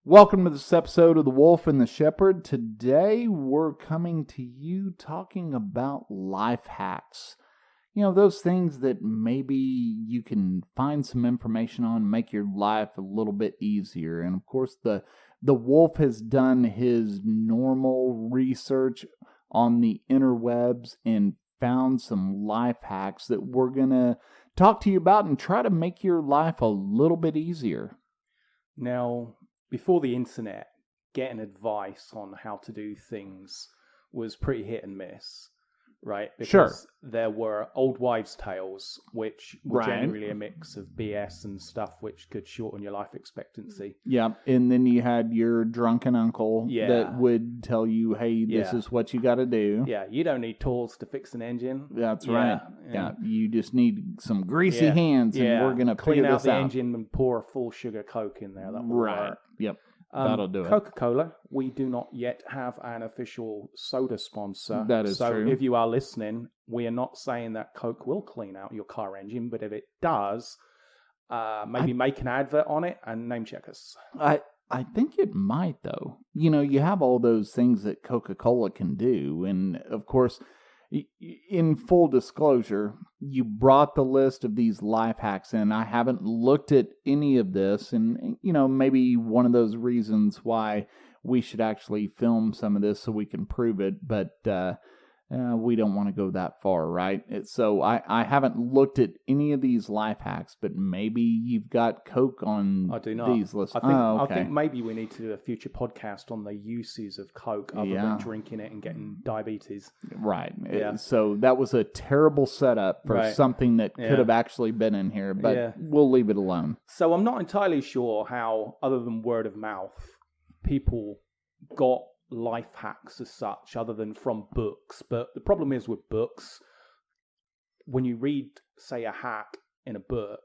Welcome to this episode of The Wolf and the Shepherd. Today we're coming to you talking about life hacks. You know, those things that maybe you can find some information on, make your life a little bit easier. And of course, the Wolf has done his normal research on the interwebs and found some life hacks that we're going to talk to you about and try to make your life a little bit easier. Now, before the internet, getting advice on how to do things was pretty hit and miss, right? Because there were old wives' tales, which were generally a mix of BS and stuff which could shorten your life expectancy. Yeah, and then you had your drunken uncle that would tell you, hey, this is what you got to do. Yeah, you don't need tools to fix an engine. That's right. Yeah, you just need some greasy hands, and we're going to clean out the engine and pour a full sugar Coke in there. That will work. Yep. That'll do it. Coca-Cola, we do not yet have an official soda sponsor. That is true. So if you are listening, we are not saying that Coke will clean out your car engine, but if it does, maybe make an advert on it and name check us. I think it might, though. You know, you have all those things that Coca-Cola can do, and of course, in full disclosure, you brought the list of these life hacks in. I haven't looked at any of this, and, you know, maybe one of those reasons why we should actually film some of this so we can prove it, but we don't want to go that far, right? So I haven't looked at any of these life hacks, but maybe you've got Coke on these lists. I think maybe we need to do a future podcast on the uses of Coke other than drinking it and getting diabetes. Right. Yeah. So that was a terrible setup for something that could have actually been in here, but we'll leave it alone. So I'm not entirely sure how, other than word of mouth, people got life hacks as such other than from books. But the problem is with books, when you read, say, a hack in a book,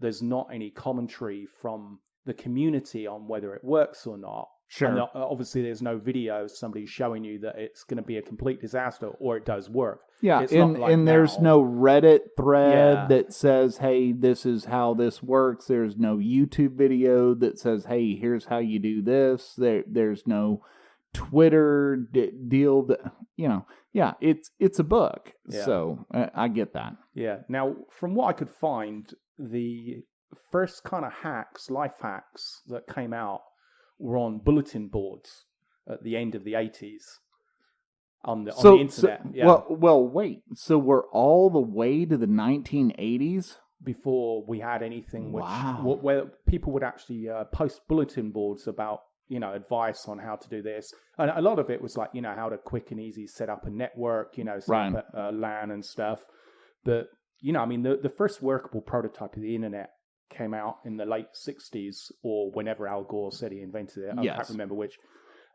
there's not any commentary from the community on whether it works or not. Sure. And obviously there's no video somebody showing you that it's going to be a complete disaster or it does work. Yeah, and there's no Reddit thread that says, hey, this is how this works. There's no YouTube video that says, hey, here's how you do this. There's no Twitter deal that, you know, it's a book. So I get that. Yeah. Now, from what I could find, the first kind of life hacks that came out were on bulletin boards at the end of the 80s on the internet. Well, wait. So we're all the way to the 1980s? Before we had anything where people would actually post bulletin boards about, you know, advice on how to do this. And a lot of it was like, you know, how to quick and easy set up a network, you know, set up a LAN and stuff. But, you know, I mean, the first workable prototype of the internet came out in the late 60s or whenever Al Gore said he invented it. I can't remember which.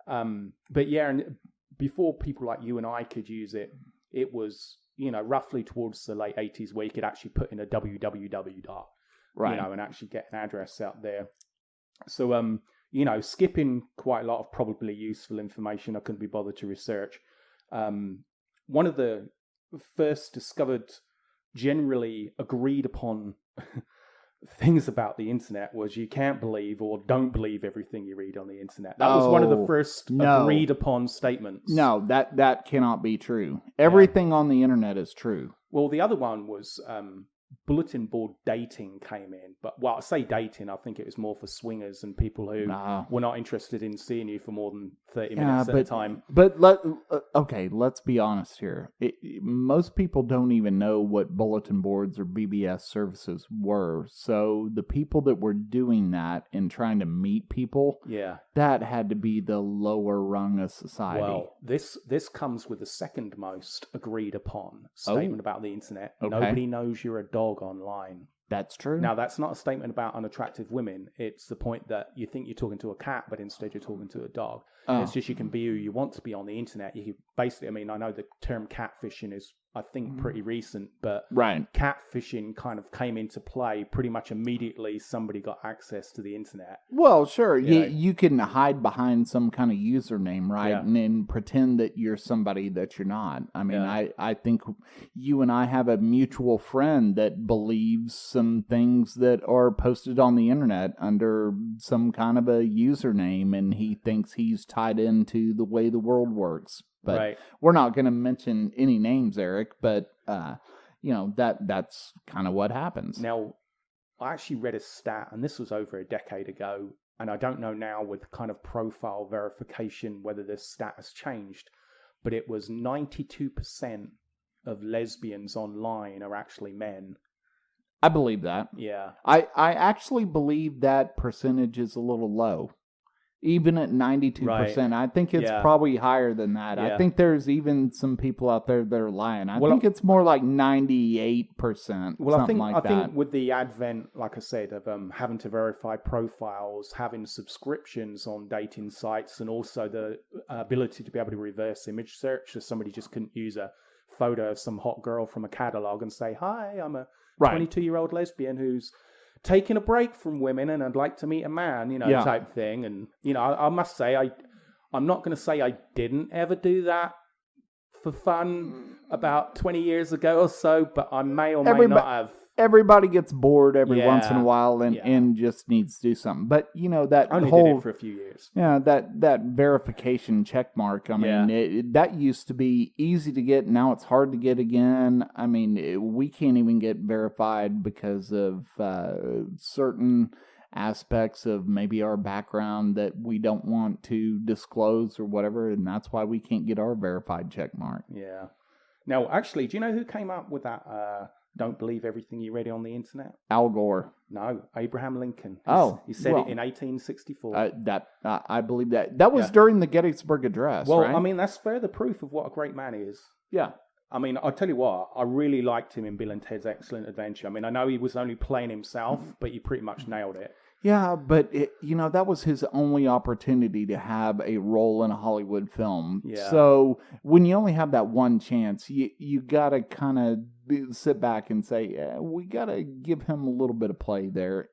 But yeah, and before people like you and I could use it, it was, you know, roughly towards the late 80s where you could actually put in a www dot, you know, and actually get an address out there. So, you know, skipping quite a lot of probably useful information I couldn't be bothered to research. One of the first discovered, generally agreed upon things about the internet was you can't believe or don't believe everything you read on the internet. That was one of the first agreed upon statements. No, that cannot be true. Everything on the internet is true. Well, the other one was bulletin board dating came in. But, well, I say dating, I think it was more for swingers and people who were not interested in seeing you for more than 30 minutes at a time. But, let's be honest here. Most people don't even know what bulletin boards or BBS services were. So the people that were doing that and trying to meet people, that had to be the lower rung of society. Well, this comes with the second most agreed upon statement about the internet. Okay. Nobody knows you're a dog online. That's true. Now, that's not a statement about unattractive women. It's the point that you think you're talking to a cat, but instead you're talking to a dog. It's just you can be who you want to be on the internet. You can basically, I mean, I know the term catfishing is, I think, pretty recent, but right. catfishing kind of came into play pretty much immediately somebody got access to the internet. Well, sure. You can hide behind some kind of username, right? Yeah. And then pretend that you're somebody that you're not. I mean, I think you and I have a mutual friend that believes some things that are posted on the internet under some kind of a username, and he thinks he's tied into the way the world works. But we're not going to mention any names, Eric, but, that's kind of what happens. Now, I actually read a stat, and this was over a decade ago, and I don't know now with kind of profile verification whether this stat has changed, but it was 92% of lesbians online are actually men. I believe that. Yeah. I actually believe that percentage is a little low. Even at 92%, I think it's probably higher than that. I think there's even some people out there that are lying. I think it's more like 98%. Well, I think with the advent, like I said, of having to verify profiles, having subscriptions on dating sites, and also the ability to be able to reverse image search, so somebody just couldn't use a photo of some hot girl from a catalog and say, "Hi, I'm a 22-year-old lesbian who's taking a break from women and I'd like to meet a man," type thing. And, I must say, I'm not going to say I didn't ever do that for fun about 20 years ago or so, but I may or may not have. Everybody gets bored every once in a while and just needs to do something. But, that only did it for a few years. Yeah, that verification check mark, I mean, that used to be easy to get. Now it's hard to get again. I mean, we can't even get verified because of certain aspects of maybe our background that we don't want to disclose or whatever, and that's why we can't get our verified check mark. Yeah. Now, actually, do you know who came up with that "don't believe everything you read on the internet"? Al Gore. No, Abraham Lincoln. He said it in 1864. I believe that. That was during the Gettysburg Address, well, right? I mean, that's further proof of what a great man is. Yeah. I mean, I'll tell you what, I really liked him in Bill and Ted's Excellent Adventure. I mean, I know he was only playing himself, but he pretty much nailed it. Yeah, but that was his only opportunity to have a role in a Hollywood film. Yeah. So when you only have that one chance, you got to kind of sit back and say, we got to give him a little bit of play there.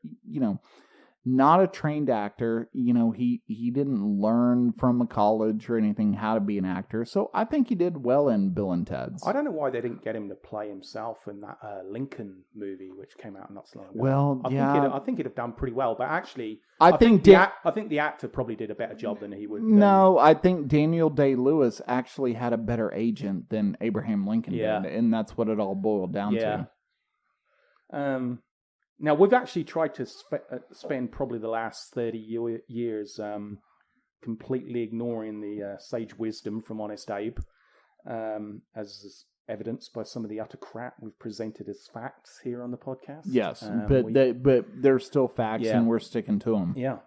Not a trained actor. He didn't learn from a college or anything how to be an actor. So I think he did well in Bill and Ted's. I don't know why they didn't get him to play himself in that Lincoln movie, which came out not so long ago. Well, I think it'd have done pretty well. But actually, I think the actor probably did a better job than he would. No, I think Daniel Day-Lewis actually had a better agent than Abraham Lincoln did, and that's what it all boiled down to. Now, we've actually tried to spend probably the last 30 years completely ignoring the sage wisdom from Honest Abe, as is evidenced by some of the utter crap we've presented as facts here on the podcast. Yes, but they're still facts, and we're sticking to them. Yeah.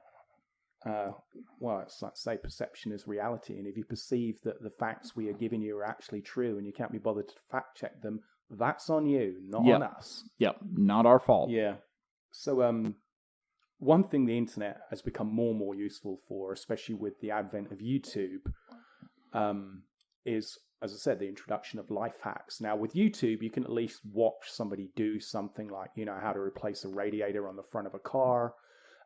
Well, it's like say perception is reality, and if you perceive that the facts we are giving you are actually true and you can't be bothered to fact check them, that's on you, not on us. Yep, not our fault. Yeah. So, one thing the internet has become more and more useful for, especially with the advent of YouTube, is, as I said, the introduction of life hacks. Now, with YouTube, you can at least watch somebody do something like, how to replace a radiator on the front of a car,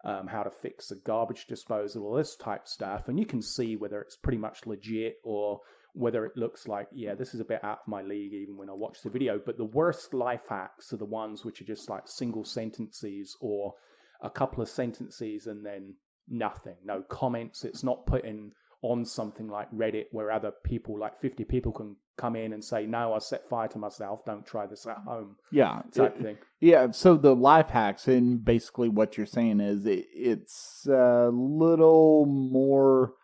how to fix a garbage disposal, all this type stuff. And you can see whether it's pretty much legit or whether it looks like, this is a bit out of my league even when I watch the video. But the worst life hacks are the ones which are just like single sentences or a couple of sentences and then nothing, no comments. It's not putting on something like Reddit where other people, like 50 people, can come in and say, no, I set fire to myself, don't try this at home. Yeah. Type thing. Yeah, so the life hacks, and basically what you're saying is it's a little more...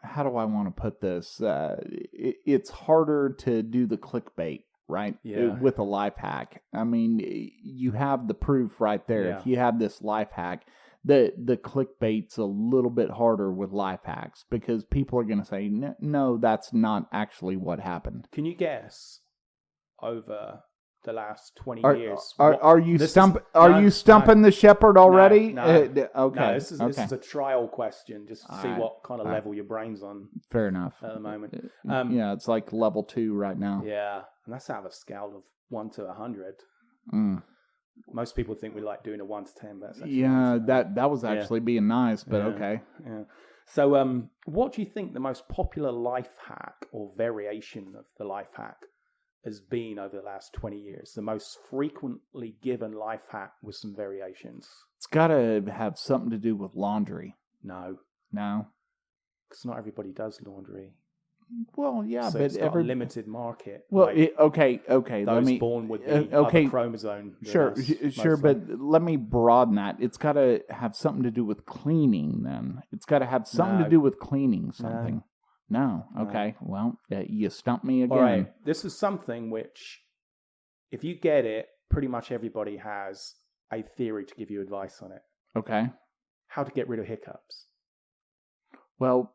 How do I want to put this? It's harder to do the clickbait, right? Yeah. With a life hack. I mean, you have the proof right there. Yeah. If you have this life hack, the clickbait's a little bit harder with life hacks because people are going to say, no, that's not actually what happened. Can you guess over the last 20 Are, years. are you stumping the shepherd already? No, okay. No, this is a trial question, just to see what kind of level your brain's on. Fair enough. At the moment. Yeah, it's like level 2 right now. Yeah, and that's out of a scale of 1 to 100. Most people think we like doing a 1 to 10, but that's actually that was actually being nice, but okay. Yeah. So, what do you think the most popular life hack or variation of the life hack has been over the last 20 years? The most frequently given life hack with some variations. It's got to have something to do with laundry. No. Because not everybody does laundry. Well, yeah, so but it's got a limited market. Well, like okay. Those born with the other chromosome. Sure, but let me broaden that. It's got to have something to do with cleaning. Then it's got to have something to do with cleaning something. No. Okay. Well, you stumped me again. All right. This is something which, if you get it, pretty much everybody has a theory to give you advice on it. Okay. How to get rid of hiccups. Well,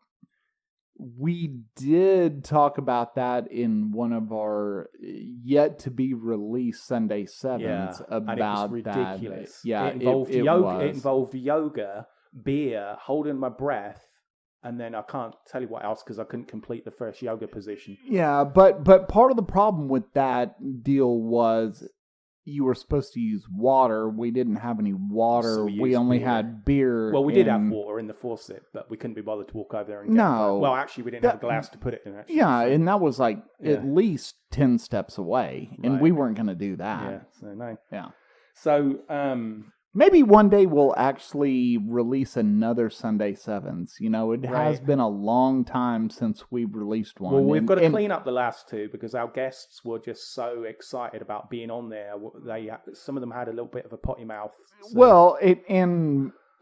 we did talk about that in one of our yet to be released Sunday Sevens about and it was ridiculous. That. Yeah, it involved yoga. It involved yoga, beer, holding my breath, and then I can't tell you what else because I couldn't complete the first yoga position. Yeah, but part of the problem with that deal was you were supposed to use water. We didn't have any water. So we only had beer. Well, we did have water in the faucet, but we couldn't be bothered to walk over there and get it. Well, actually, we didn't have a glass to put it in. Actually, and that was like at least 10 steps away, and we weren't going to do that. Yeah, so no. Yeah. So, maybe one day we'll actually release another Sunday Sevens. You know, it has been a long time since we've released one. Well, we've got to clean up the last two because our guests were just so excited about being on there. Some of them had a little bit of a potty mouth. So. Well,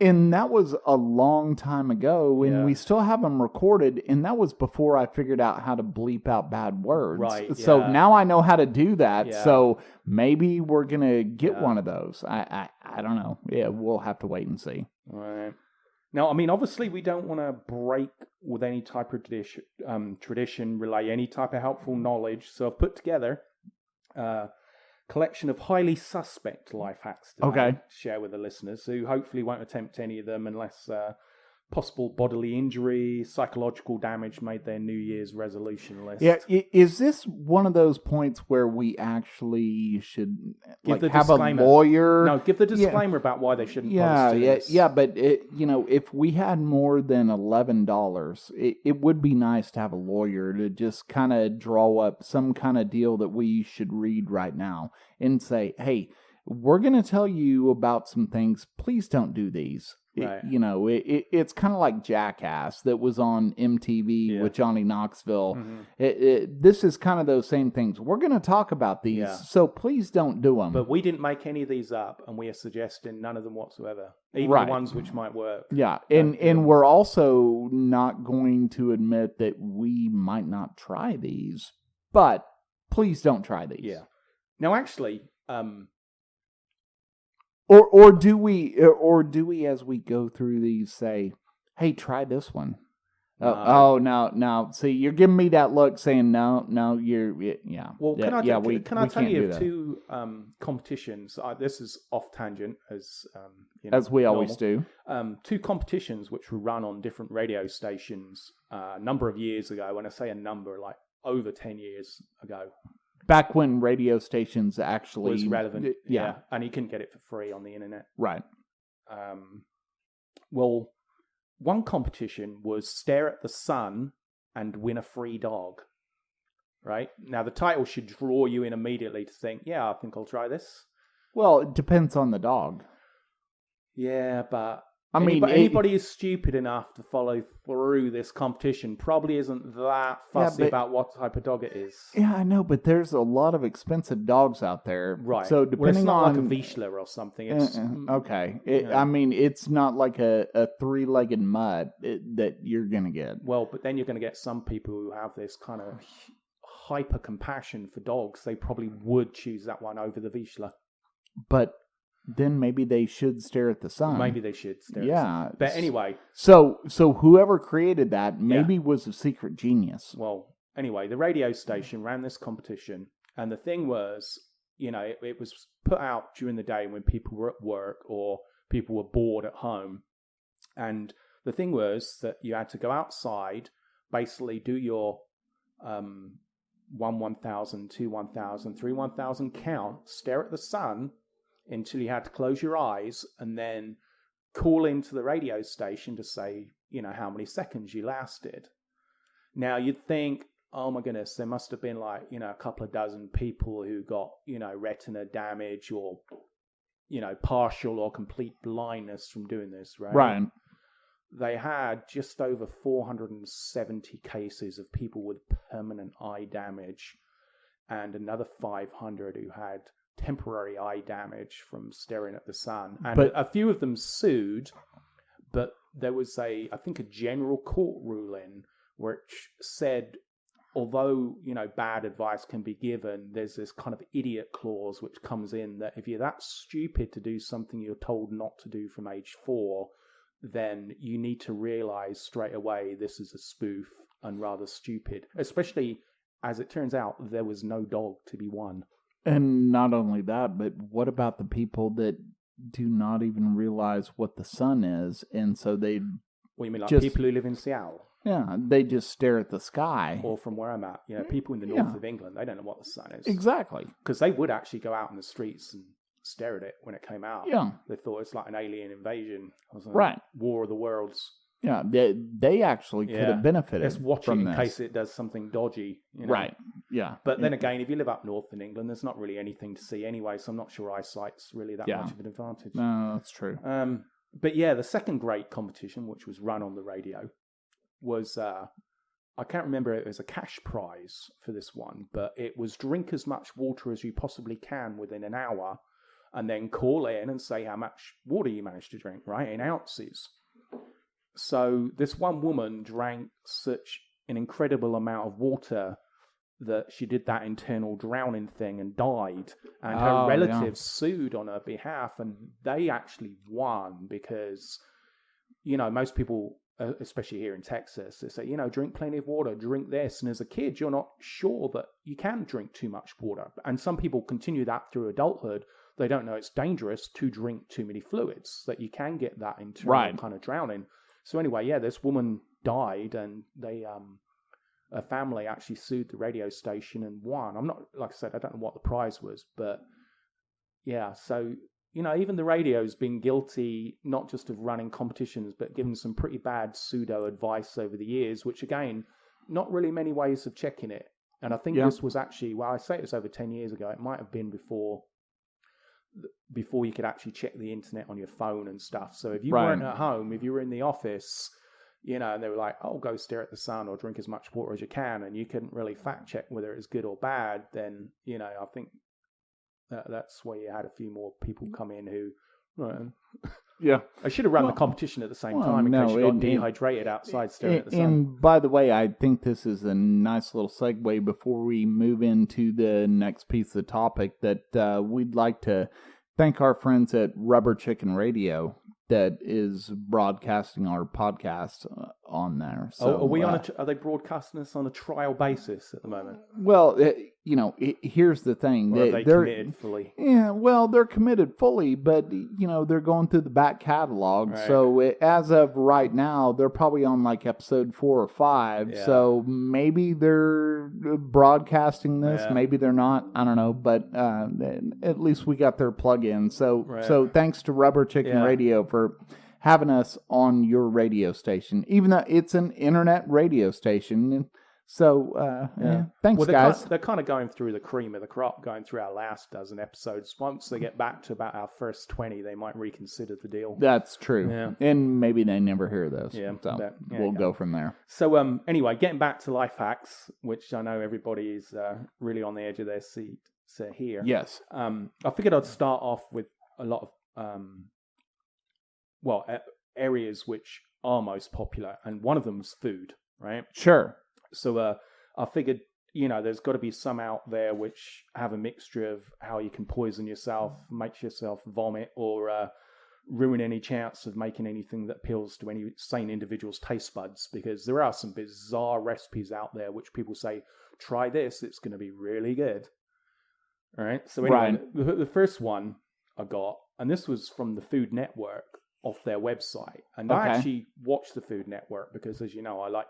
and that was a long time ago, and we still have them recorded, and that was before I figured out how to bleep out bad words. Right. So now I know how to do that, so maybe we're going to get one of those. I don't know. Yeah, we'll have to wait and see. All right. Now, I mean, obviously, we don't want to break with any type of tradition, relay any type of helpful knowledge, so I've put together collection of highly suspect life hacks to share with the listeners who hopefully won't attempt any of them unless possible bodily injury, psychological damage made their New Year's resolution list. Yeah, is this one of those points where we actually should have a lawyer? No, give the disclaimer about why they shouldn't. But if we had more than $11, it would be nice to have a lawyer to just kind of draw up some kind of deal that we should read right now and say, hey, we're going to tell you about some things. Please don't do these. Right. It's kind of like Jackass that was on MTV with Johnny Knoxville. Mm-hmm. This is kind of those same things. We're going to talk about these, so please don't do them. But we didn't make any of these up, and we are suggesting none of them whatsoever, even the ones which might work. Yeah, and we're also not going to admit that we might not try these, but please don't try these. Yeah. Now, actually... Or do we as we go through these say, hey, try this one? No. See, you're giving me that look saying no, Well, can I tell you of two competitions? This is off tangent as we always do. Two competitions which were run on different radio stations a number of years ago. When I say a number, like over 10 years ago. Back when radio stations actually was relevant, and you couldn't get it for free on the internet, right? Well, one competition was stare at the sun and win a free dog. Right now, the title should draw you in immediately to think, I think I'll try this. Well, it depends on the dog. Yeah, but anybody who's stupid enough to follow through this competition probably isn't that fussy about what type of dog it is. Yeah, I know, but there's a lot of expensive dogs out there. Right. So depending it's not on like a Vizsla or something. It's okay. It's not like a three-legged mutt that you're gonna get. Well, but then you're gonna get some people who have this kind of hyper compassion for dogs. They probably would choose that one over the Vizsla. But then maybe they should stare at the sun. Maybe they should stare at the sun. But anyway. So whoever created that maybe was a secret genius. Well, anyway, the radio station ran this competition, and the thing was, it was put out during the day when people were at work or people were bored at home. And the thing was that you had to go outside, basically do your 1,000, 2 1,000, 3 1,000 count, stare at the sun until you had to close your eyes, and then call into the radio station to say, how many seconds you lasted. Now you'd think, oh my goodness, there must have been like, a couple of dozen people who got, retina damage or, partial or complete blindness from doing this, right? Right. They had just over 470 cases of people with permanent eye damage and another 500 who had temporary eye damage from staring at the sun. And a few of them sued, but there was I think a general court ruling which said, although, bad advice can be given, there's this kind of idiot clause which comes in that if you're that stupid to do something you're told not to do from age 4, then you need to realize straight away this is a spoof and rather stupid, especially as it turns out there was no dog to be won. And not only that, but what about the people that do not even realize what the sun is, and so they... Well, you mean like people who live in Seattle? Yeah, they just stare at the sky. Or from where I'm at, people in the north of England, they don't know what the sun is. Exactly. Because they would actually go out in the streets and stare at it when it came out. Yeah. They thought it's like an alien invasion. Right. War of the Worlds. Yeah, they actually could have benefited Let's watch it in this. case it does something dodgy. Right, yeah. But then again, if you live up north in England, there's not really anything to see anyway, so I'm not sure eyesight's really that much of an advantage. No, that's true. But yeah, the second great competition, which was run on the radio, was, I can't remember, it was a cash prize for this one, but it was drink as much water as you possibly can within an hour, and then call in and say how much water you managed to drink, right, in ounces. So this one woman drank such an incredible amount of water that she did that internal drowning thing and died. And her relatives sued on her behalf, and they actually won because, most people, especially here in Texas, they say, drink plenty of water, drink this. And as a kid, you're not sure that you can drink too much water. And some people continue that through adulthood. They don't know it's dangerous to drink too many fluids, that you can get that internal kind of drowning. So anyway, this woman died, and a family actually sued the radio station and won. I'm not, like I said, I don't know what the prize was, but so, even the radio's been guilty, not just of running competitions, but giving some pretty bad pseudo advice over the years, which again, not really many ways of checking it. And I think this was actually, I say it was over 10 years ago, it might have been before you could actually check the internet on your phone and stuff. So if you weren't at home, if you were in the office, and they were like, oh, go stare at the sun or drink as much water as you can, and you couldn't really fact check whether it was good or bad, then, I think that's where you had a few more people come in who... I should have run the competition at the same time in case you got dehydrated outside staring at the sun. And by the way, I think this is a nice little segue before we move into the next piece of the topic that we'd like to thank our friends at Rubber Chicken Radio that is broadcasting our podcast on there. So, are we are they broadcasting us on a trial basis at the moment? Well, here's the thing. Or are they committed fully? Yeah, well, they're committed fully, but, they're going through the back catalog. Right. So as of right now, they're probably on like episode 4 or 5. Yeah. So maybe they're broadcasting this. Yeah. Maybe they're not. I don't know. But at least we got their plug-in. So thanks to Rubber Chicken Radio for having us on your radio station, even though it's an internet radio station. So, thanks, guys. They're kind of going through the cream of the crop, going through our last dozen episodes. Once they get back to about our first 20, they might reconsider the deal. That's true. Yeah. And maybe they never hear those. Yeah. So we'll go from there. So, anyway, getting back to life hacks, which I know everybody is really on the edge of their seat here. Yes. I figured I'd start off with a lot of, areas which are most popular, and one of them is food, right? Sure. So I figured, there's got to be some out there which have a mixture of how you can poison yourself, make yourself vomit, or ruin any chance of making anything that appeals to any sane individual's taste buds, because there are some bizarre recipes out there which people say, try this, it's going to be really good. All right. So anyway, the first one I got, and this was from the Food Network off their website. And I actually watched the Food Network because, as you know, I like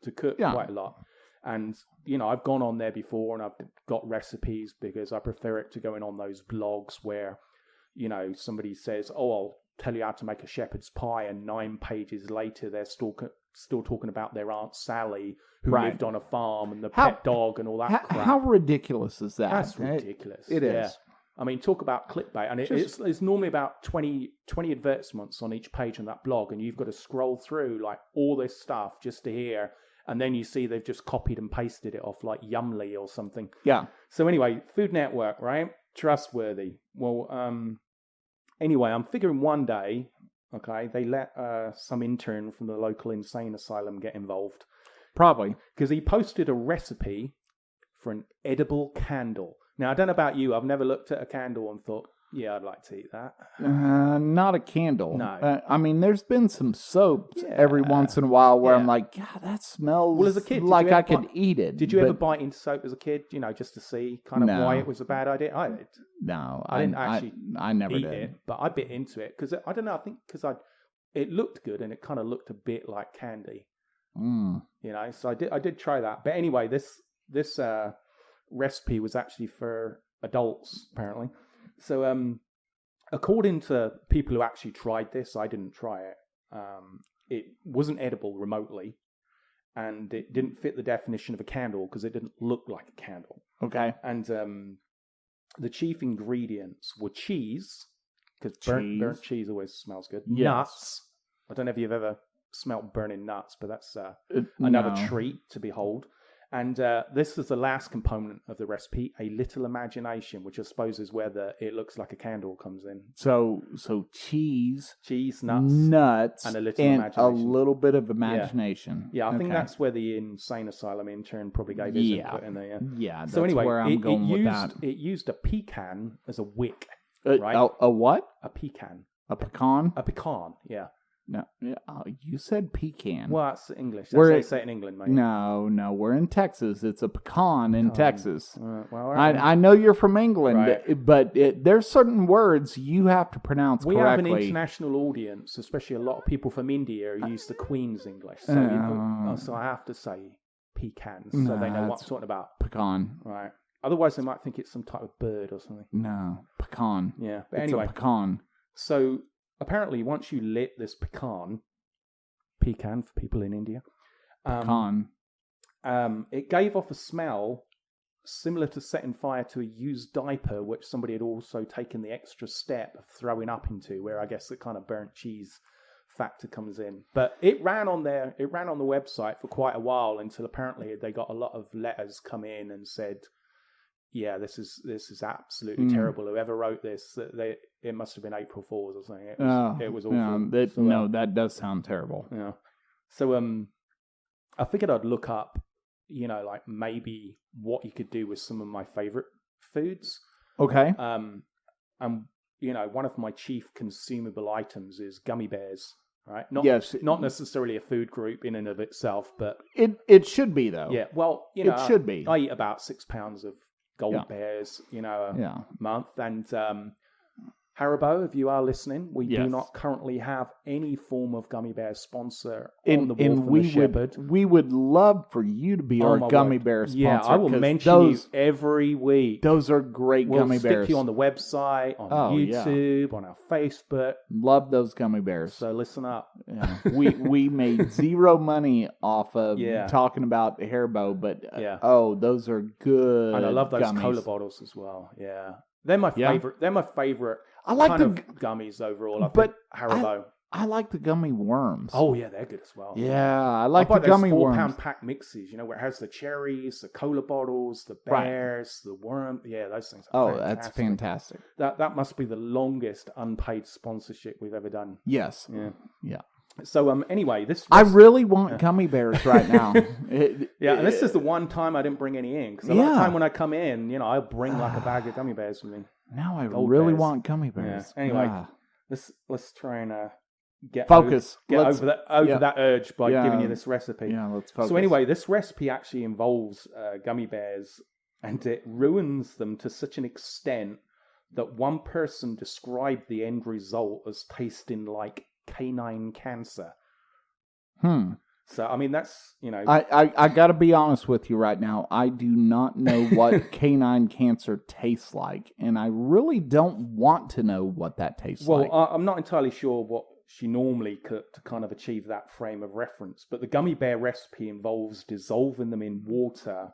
to cook quite a lot. And, you know, I've gone on there before and I've got recipes because I prefer it to going on those blogs where, you know, somebody says, oh, I'll tell you how to make a shepherd's pie. And 9 pages later, they're still talking about their Aunt Sally who lived on a farm and the pet dog and all that crap. How ridiculous is that? That's ridiculous. It is. I mean, talk about clickbait. And it's normally about 20 advertisements on each page on that blog. And you've got to scroll through like all this stuff just to hear. And then you see they've just copied and pasted it off like Yumly or something. Yeah. So anyway, Food Network, right? Trustworthy. Well, anyway, I'm figuring one day, okay, they let some intern from the local insane asylum get involved. Probably. Because he posted a recipe for an edible candle. Now, I don't know about you. I've never looked at a candle and thought, yeah, I'd like to eat that. Not a candle. No. I mean, there's been some soaps every once in a while where I'm like, God, that smells as a kid, like I could eat it. Did you ever bite into soap as a kid, you know, just to see kind of why it was a bad idea? I did. No. I didn't actually I never eat did. it, but I bit into it because, I don't know, I think because it looked good and it kind of looked a bit like candy. Mm. You know, so I did try that. But anyway, this recipe was actually for adults, apparently. So, according to people who actually tried this, I didn't try it. It wasn't edible remotely, and it didn't fit the definition of a candle because it didn't look like a candle. Okay. And the chief ingredients were cheese, because burnt cheese always smells good. Yes. Nuts. I don't know if you've ever smelt burning nuts, but that's another treat to behold. And this is the last component of the recipe, a little imagination, which I suppose is where it looks like a candle comes in. So cheese, nuts, and a little imagination. A little bit of imagination. Yeah, I think that's where the insane asylum intern probably gave his input in there. Yeah, that's so anyway, where I'm going with that. It used a pecan as a wick, right? A what? A pecan. A pecan? A pecan, yeah. No, you said pecan. Well, that's English. That's how they say it in England, mate. No, we're in Texas. It's a pecan in Texas. Well, I know you're from England, but there's certain words you have to pronounce correctly. We have an international audience, especially a lot of people from India who use the Queen's English. So I have to say pecans, so they know what I'm talking about. Pecan. Right. Otherwise, they might think it's some type of bird or something. No, pecan. Yeah, but it's anyway. a pecan. So apparently, once you lit this pecan for people in India, it gave off a smell similar to setting fire to a used diaper, which somebody had also taken the extra step of throwing up into, where I guess the kind of burnt cheese factor comes in. But it ran on the website for quite a while until apparently they got a lot of letters come in and said, yeah, this is absolutely terrible. Whoever wrote this, it must have been April Fools or something. It was awful. Yeah, that does sound terrible. Yeah. So I figured I'd look up, you know, like maybe what you could do with some of my favorite foods. Okay. And you know, one of my chief consumable items is gummy bears. Right? Not necessarily a food group in and of itself, but it should be though. Yeah. Well, you know, it should be. I eat about 6 pounds of gold bears, you know, a month. And Haribo, if you are listening, we do not currently have any form of gummy bear sponsor on the Wolf and the Shepherd. We would love for you to be our gummy bear sponsor. Yeah, I will mention you every week. Those are great gummy bears. We'll stick you on the website, on YouTube, on our Facebook. Love those gummy bears. So listen up. Yeah. we made zero money off of talking about Haribo, but those are good. And I love those gummies. cola bottles as well. Yeah. They're my favorite. They're my favorite. I like kind of gummies overall. But Haribo. I like the gummy worms. Oh yeah, they're good as well. Yeah, I like the gummy worms. 4-pound pack mixes, you know, where it has the cherries, the cola bottles, the bears, the worm. Yeah, those things are fantastic. That's fantastic. That must be the longest unpaid sponsorship we've ever done. Yes. Yeah. So anyway, I really want gummy bears right now. And this is the one time I didn't bring any in, because a lot of time when I come in, you know, I'll bring like a bag of gummy bears with me. Now I really want gummy bears. Yeah. Anyway, let's try and get focus. Over that urge by giving you this recipe. Yeah, let's focus. So anyway, this recipe actually involves gummy bears And it ruins them to such an extent that one person described the end result as tasting like canine cancer. So, I mean, that's, I got to be honest with you right now. I do not know what canine cancer tastes like, and I really don't want to know what that tastes like. Well, I'm not entirely sure what she normally could to kind of achieve that frame of reference, but the gummy bear recipe involves dissolving them in water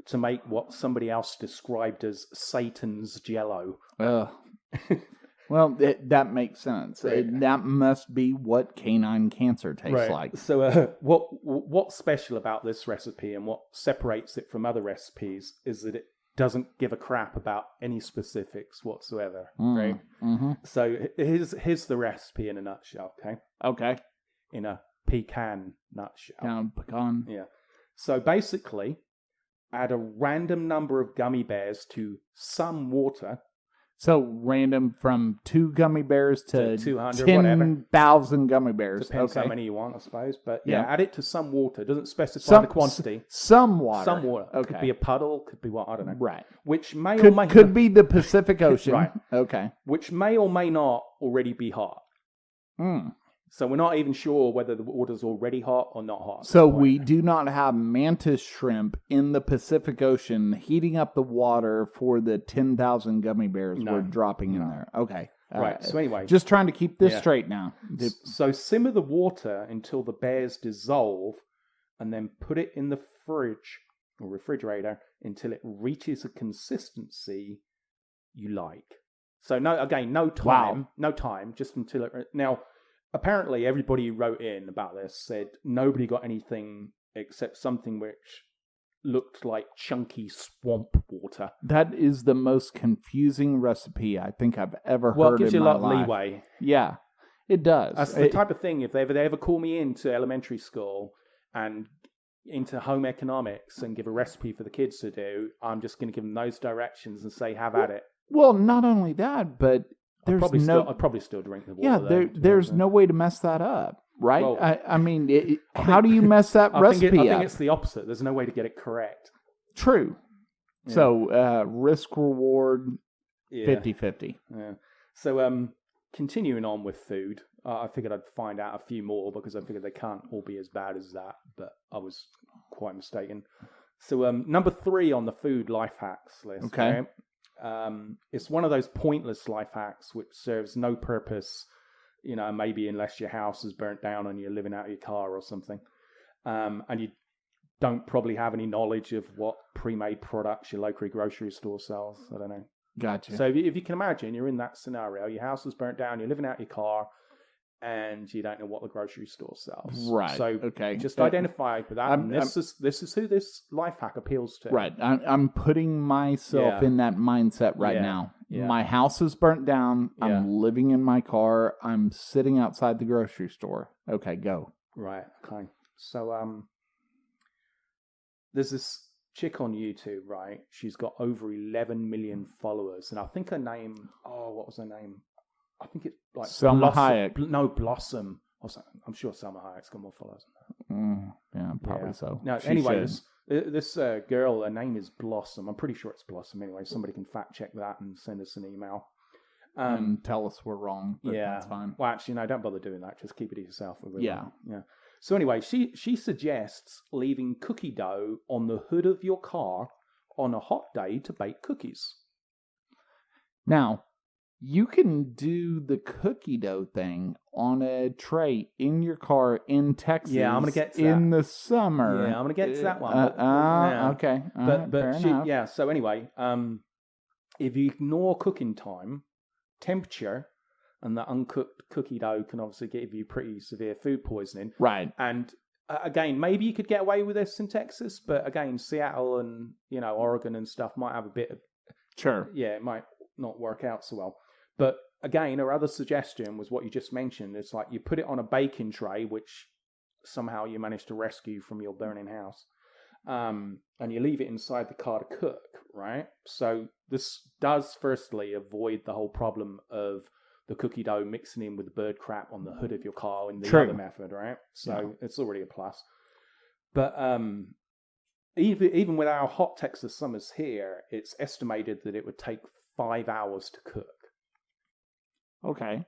to make what somebody else described as Satan's Jello. Well, that makes sense. Right. That must be what canine cancer tastes like. So what's special about this recipe and what separates it from other recipes is that it doesn't give a crap about any specifics whatsoever, right? Mm-hmm. So here's the recipe in a nutshell, okay? Okay. In a pecan nutshell. Pecan. Yeah. So basically, add a random number of gummy bears to some water. So random from 2 gummy bears to 200, 10,000 gummy bears. Depends how many you want, I suppose. But add it to some water. It doesn't specify the quantity. Some water. Some water. Okay. Could be a puddle. Could be what? I don't know. Right. Which may or may could be the Pacific Ocean. Right. Okay. Which may or may not already be hot. So we're not even sure whether the water's already hot or not hot. So we do not have mantis shrimp in the Pacific Ocean heating up the water for the 10,000 gummy bears we're dropping in there. Okay. Right. So anyway. Just trying to keep this straight now. So simmer the water until the bears dissolve and then put it in the fridge or refrigerator until it reaches a consistency you like. So no time. No time, just until it... Now... Apparently, everybody who wrote in about this said nobody got anything except something which looked like chunky swamp water. That is the most confusing recipe I think I've ever heard in my life. Well, it gives you a lot of leeway. Yeah, it does. That's the type of thing, if they ever call me into elementary school and into home economics and give a recipe for the kids to do, I'm just going to give them those directions and say, have at it. Well, not only that, but... I'd probably still drink the water. Yeah, there's no way to mess that up, right? Well, I mean, how do you mess that recipe up? I think it's the opposite. There's no way to get it correct. True. Yeah. So, risk-reward, 50-50. Yeah. So, continuing on with food, I figured I'd find out a few more because I figured they can't all be as bad as that, but I was quite mistaken. So, number 3 on the food life hacks list. Okay. Right? It's one of those pointless life hacks which serves no purpose, maybe unless your house is burnt down and you're living out of your car or something. And you don't probably have any knowledge of what pre-made products your local grocery store sells. I don't know. Gotcha. So if you can imagine, you're in that scenario. Your house is burnt down, you're living out of your car, and you don't know what the grocery store sells. Right. So just identify with that. This is who this life hack appeals to. Right. I'm putting myself in that mindset right now. Yeah. My house is burnt down. Yeah. I'm living in my car. I'm sitting outside the grocery store. Okay, go. Right. Okay. So there's this chick on YouTube, right? She's got over 11 million followers, and I think her name. Oh, what was her name? I think it's like Salma Hayek. No, Blossom. I'm sure Salma Hayek's got more followers. Yeah, probably so. No, anyway, this girl, her name is Blossom. I'm pretty sure it's Blossom. Anyway, somebody can fact check that and send us an email. And tell us we're wrong. But that's fine. Well, actually, no, don't bother doing that. Just keep it to yourself. Yeah. So anyway, she suggests leaving cookie dough on the hood of your car on a hot day to bake cookies. Now, you can do the cookie dough thing on a tray in your car in Texas. Yeah, I'm going to get to that. In the summer. Yeah, I'm going to get to that one. Okay. But so anyway, if you ignore cooking time, temperature, and the uncooked cookie dough can obviously give you pretty severe food poisoning. Right. And again, maybe you could get away with this in Texas, but again, Seattle and Oregon and stuff might have a bit of... Sure. Yeah, it might not work out so well. But again, her other suggestion was what you just mentioned. It's like you put it on a baking tray, which somehow you managed to rescue from your burning house, and you leave it inside the car to cook, right? So this does firstly avoid the whole problem of the cookie dough mixing in with the bird crap on the hood of your car in the other method, right? So it's already a plus. But even with our hot Texas summers here, it's estimated that it would take 5 hours to cook. Okay.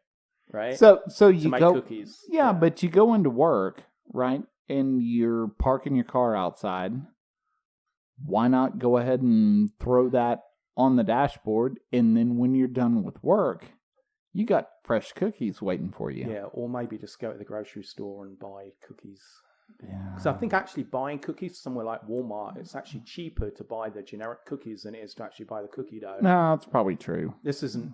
Right? So to you make go cookies. Yeah, but you go into work, right? And you're parking your car outside. Why not go ahead and throw that on the dashboard, and then when you're done with work, you got fresh cookies waiting for you. Yeah, or maybe just go to the grocery store and buy cookies. Yeah. Because I think actually buying cookies somewhere like Walmart, it's actually cheaper to buy the generic cookies than it is to actually buy the cookie dough. No, that's probably true. This isn't.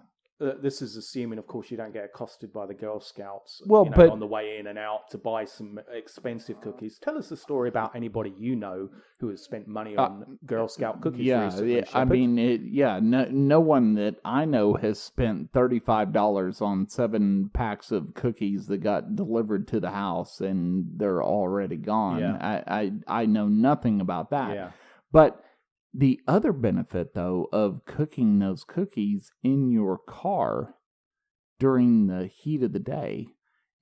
This is assuming, of course, you don't get accosted by the Girl Scouts but on the way in and out to buy some expensive cookies. Tell us a story about anybody you know who has spent money on Girl Scout cookies recently. Yeah, I mean, no one that I know has spent $35 on 7 packs of cookies that got delivered to the house and they're already gone. Yeah. I know nothing about that. Yeah. But the other benefit, though, of cooking those cookies in your car during the heat of the day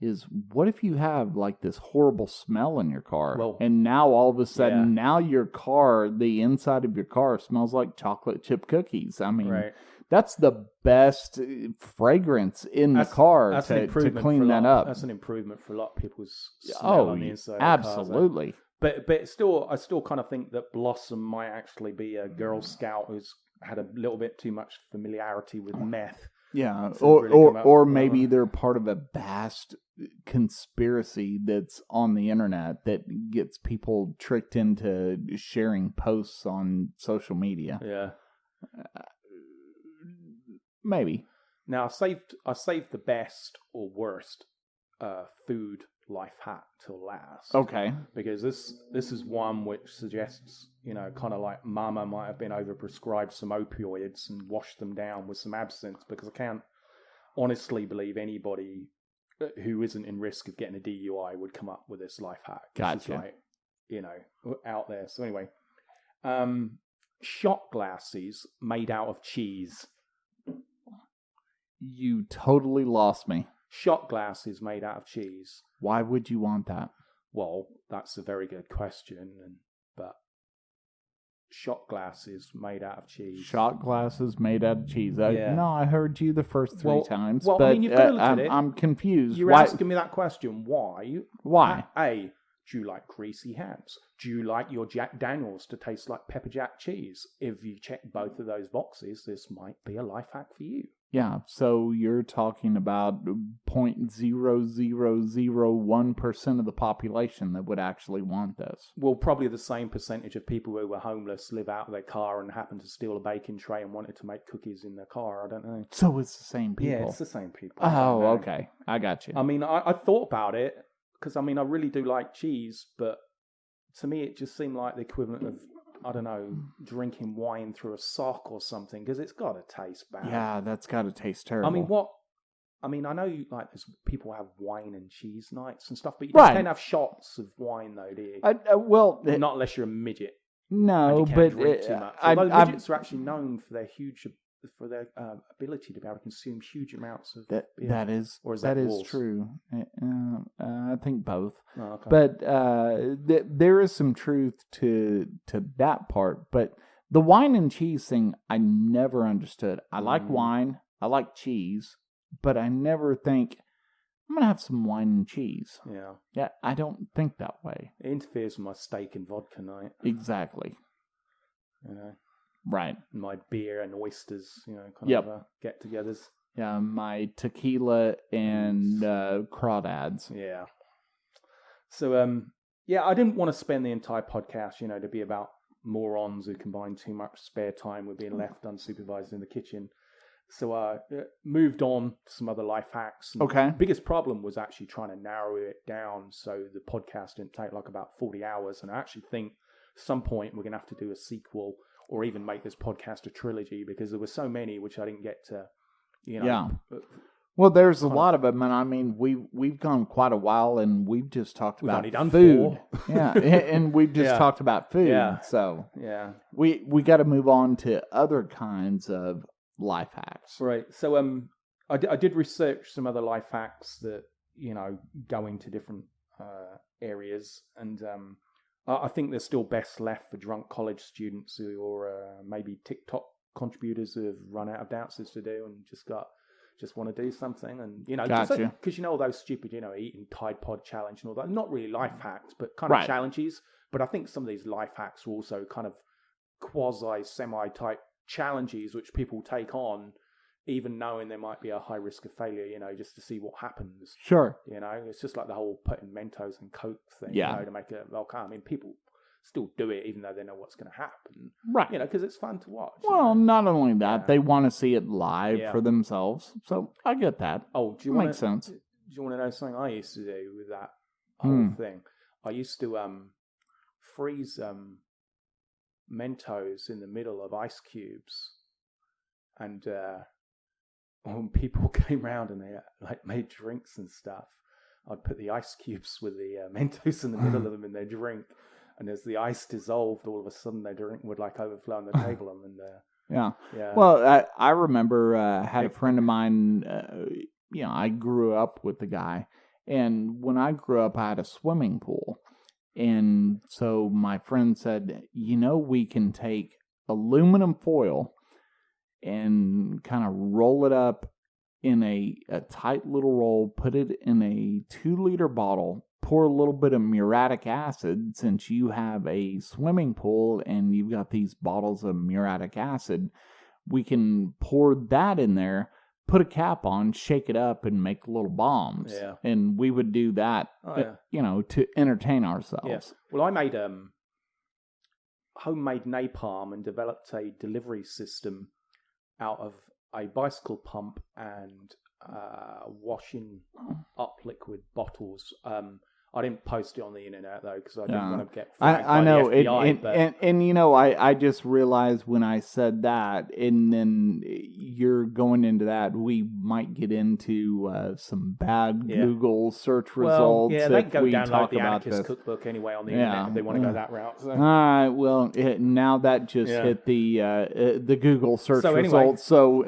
is, what if you have like this horrible smell in your car? Well, and now all of a sudden, now your car, the inside of your car smells like chocolate chip cookies. I mean, that's the best fragrance in the car to clean that up. That's an improvement for a lot of people's smell on the inside absolutely. of the car. But still, I still kind of think that Blossom might actually be a Girl Scout who's had a little bit too much familiarity with meth. Yeah, or maybe they're part of a vast conspiracy that's on the internet that gets people tricked into sharing posts on social media. Yeah, maybe. Now I saved the best or worst food life hack till last. Okay. Because this is one which suggests, kind of like Mama might have been overprescribed some opioids and washed them down with some absinthe, because I can't honestly believe anybody who isn't in risk of getting a DUI would come up with this life hack. Gotcha. It's like, out there. So anyway, shot glasses made out of cheese. You totally lost me. Shot glasses made out of cheese. Why would you want that? Well, that's a very good question, but shot glasses made out of cheese. Shot glasses made out of cheese. No, I heard you the first 3 times. Well, but I mean, you've got to look at it. I'm confused. You're asking me that question. Why? Why? A, do you like greasy hands? Do you like your Jack Daniels to taste like pepper jack cheese? If you check both of those boxes, this might be a life hack for you. Yeah, so you're talking about 0.0001% of the population that would actually want this. Well, probably the same percentage of people who were homeless live out of their car and happen to steal a baking tray and wanted to make cookies in their car. I don't know. So it's the same people. Yeah, it's the same people. Oh, okay. I got you. I mean, I thought about it because, I really do like cheese, but to me it just seemed like the equivalent of, I don't know, drinking wine through a sock or something, because it's got to taste bad. Yeah, that's got to taste terrible. I know there's people have wine and cheese nights and stuff, but you can't have shots of wine though, do you? Not unless you're a midget. No, and you but can't drink too much. Although midgets are actually known for their ability to be able to consume huge amounts of beer. That is true. I think both. Oh, okay. But there is some truth to that part. But the wine and cheese thing, I never understood. I like wine, I like cheese, but I never think I'm gonna have some wine and cheese. Yeah, I don't think that way. It interferes with my steak and vodka night. Exactly. Right. My beer and oysters, kind of get-togethers. Yeah, my tequila and crawdads. Yeah. So, I didn't want to spend the entire podcast, to be about morons who combine too much spare time with being left unsupervised in the kitchen. So I moved on to some other life hacks. Okay. The biggest problem was actually trying to narrow it down so the podcast didn't take like about 40 hours. And I actually think at some point we're going to have to do a sequel or even make this podcast a trilogy, because there were so many which I didn't get to, Yeah. Well, there's a lot of them, and we've gone quite a while, and we've just talked about only done food. 4. Yeah, and we've just talked about food. Yeah. So yeah, we got to move on to other kinds of life hacks. Right. So I did research some other life hacks that go into different areas, and I think they're still best left for drunk college students or maybe TikTok contributors who have run out of dances to do and just want to do something. And, Gotcha. because, all those stupid, eating Tide Pod challenge and all that, not really life hacks, but kind of challenges. But I think some of these life hacks are also kind of quasi-semi-type challenges, which people take on, even knowing there might be a high risk of failure, just to see what happens. Sure. It's just like the whole putting Mentos and Coke thing, to make it welcome. I mean, people still do it even though they know what's going to happen. Right. Because it's fun to watch. Well, not only that, they want to see it live for themselves. So I get that. Oh, makes sense. Do you want to know something I used to do with that whole thing? I used to freeze Mentos in the middle of ice cubes, and when people came round and they made drinks and stuff, I'd put the ice cubes with the Mentos in the middle of them in their drink, and as the ice dissolved, all of a sudden their drink would overflow on the table. And yeah. Well, I remember had a friend of mine. I grew up with the guy, and when I grew up, I had a swimming pool. And so my friend said, we can take aluminum foil and kind of roll it up in a tight little roll, put it in a 2-liter bottle, pour a little bit of muriatic acid, since you have a swimming pool and you've got these bottles of muriatic acid. We can pour that in there, put a cap on, shake it up, and make little bombs. Yeah. And we would do that, to entertain ourselves. Yeah. Well, I made homemade napalm and developed a delivery system out of a bicycle pump and washing up liquid bottles. I didn't post it on the internet though because I didn't want to get flagged by the FBI, and I just realized when I said that, and then you're going into that, we might get into some bad Google search results. Yeah, they can go download the Anarchist Cookbook anyway on the internet if they want to go that route. So. All right, well, now that just hit the Google search results, so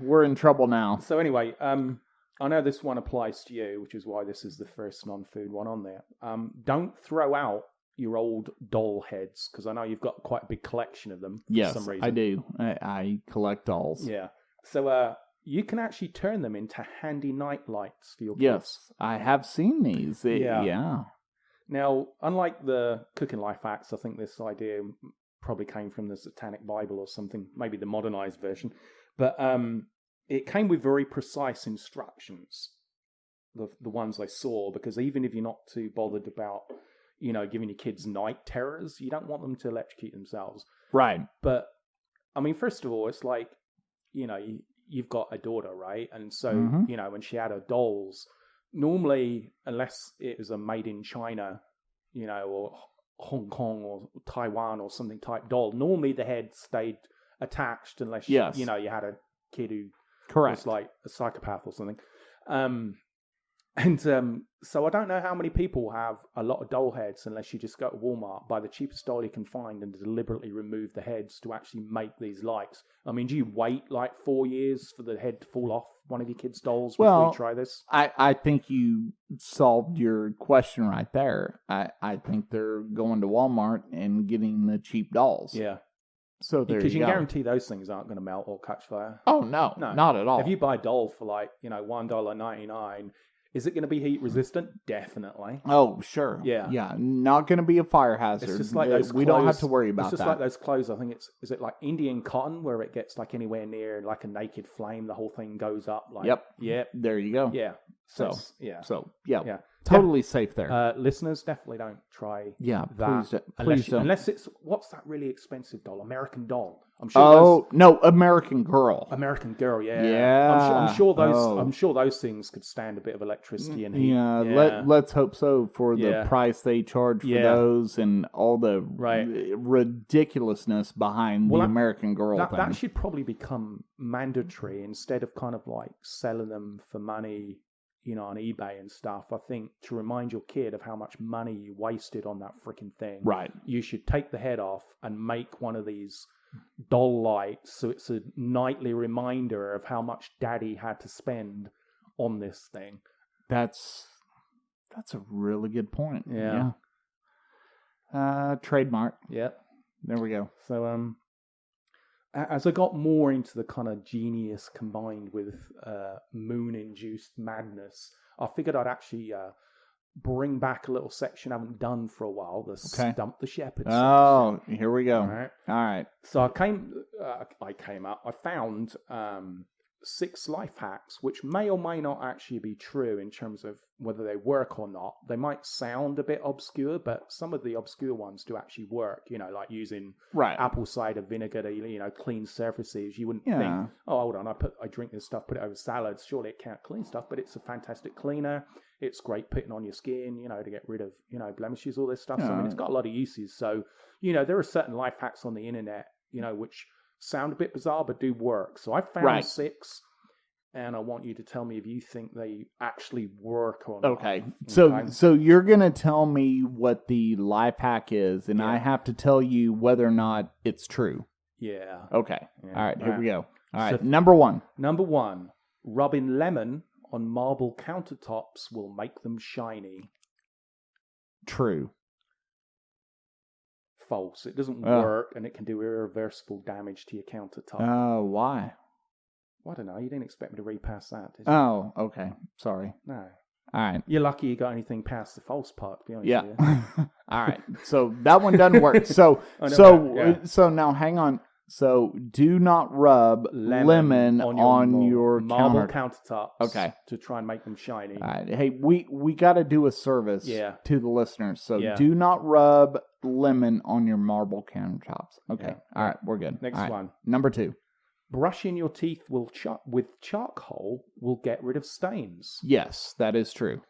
we're in trouble now. So anyway, I know this one applies to you, which is why this is the first non-food one on there. Don't throw out your old doll heads, because I know you've got quite a big collection of them for some reason. I do. I collect dolls. Yeah. So you can actually turn them into handy night lights for your kids. Yes, I have seen these. Yeah. Now, unlike the cooking life hacks, I think this idea probably came from the Satanic Bible or something, maybe the modernized version. But it came with very precise instructions, the ones I saw, because even if you're not too bothered about, giving your kids night terrors, you don't want them to electrocute themselves. Right. But, I mean, first of all, it's like, you've got a daughter, right? And so, when she had her dolls, normally, unless it was a made in China, or Hong Kong or Taiwan or something type doll, normally the head stayed attached unless, you had a kid who... Correct. Was like a psychopath or something. So I don't know how many people have a lot of doll heads unless you just go to Walmart, buy the cheapest doll you can find and deliberately remove the heads to actually make these lights. I mean, do you wait 4 years for the head to fall off one of your kids' dolls before you try this? I think you solved your question right there. I think they're going to Walmart and getting the cheap dolls. Yeah. So because you can guarantee those things aren't going to melt or catch fire. Oh no, not at all. If you buy a doll for $1.99, is it going to be heat resistant? Definitely. Oh sure. Yeah. Not going to be a fire hazard. It's just like those clothes. We don't have to worry about that. It's just like those clothes. I think is it like Indian cotton where it gets anywhere near a naked flame, the whole thing goes up. Yep. There you go. Yeah. So totally safe there. Listeners, definitely don't try. Yeah, that please don't. Unless it's what's that really expensive doll? American Doll. I'm sure. No, American Girl. American Girl. Yeah. Yeah. I'm sure those. I'm sure those things could stand a bit of electricity and heat. Yeah. Let's hope so for the price they charge for those and all the ridiculousness behind the American Girl thing. That should probably become mandatory instead of kind of selling them for money. On eBay and stuff. I think to remind your kid of how much money you wasted on that freaking thing. Right. You should take the head off and make one of these doll lights so it's a nightly reminder of how much Daddy had to spend on this thing. That's a really good point. Yeah. Trademark. Yeah. There we go. So, as I got more into the kind of genius combined with moon-induced madness, I figured I'd actually bring back a little section I haven't done for a while, the Stump the Shepherd section. Oh, here we go. All right. So I found 6 life hacks, which may or may not actually be true in terms of whether they work or not. They might sound a bit obscure, but some of the obscure ones do actually work, like using apple cider vinegar to, clean surfaces. You wouldn't think, oh, hold on, I drink this stuff, put it over salads. Surely it can't clean stuff, but it's a fantastic cleaner. It's great putting on your skin, to get rid of, blemishes, all this stuff. So, I mean, it's got a lot of uses. So, there are certain life hacks on the internet, which sound a bit bizarre, but do work. So I found 6, and I want you to tell me if you think they actually work or not. Okay. So you're going to tell me what the life hack is, and I have to tell you whether or not it's true. Yeah. Okay. Yeah. All right, here we go. All right, number 1. Number 1, rubbing lemon on marble countertops will make them shiny. True. False. It doesn't work, and it can do irreversible damage to your countertop. Oh, why? Well, I don't know. You didn't expect me to read past that, did you? Oh, okay. Sorry. No. All right. You're lucky you got anything past the false part, to be honest with you. Yeah. All right. So that one doesn't work. So now hang on. So do not rub lemon on your marble countertops. Okay. To try and make them shiny. All right. Hey, we got to do a service to the listeners. So do not rub lemon on your marble countertops. Okay. Yeah. All right. We're good. Next one. Number 2. Brushing your teeth with charcoal will get rid of stains. Yes, that is true.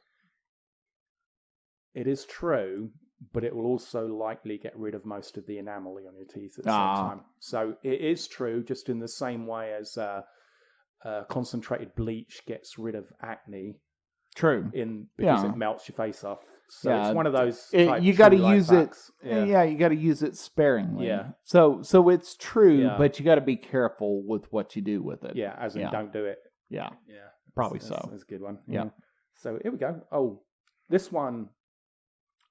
It is true, but it will also likely get rid of most of the enamel on your teeth at the same time. So it is true, just in the same way as concentrated bleach gets rid of acne. True. Because it melts your face off. So it's one of those. You got to use it. Yeah, you got to use it sparingly. Yeah. So it's true, but you got to be careful with what you do with it. Yeah, as in don't do it. Yeah. Yeah. Probably that's a good one. Yeah. So here we go. Oh, this one,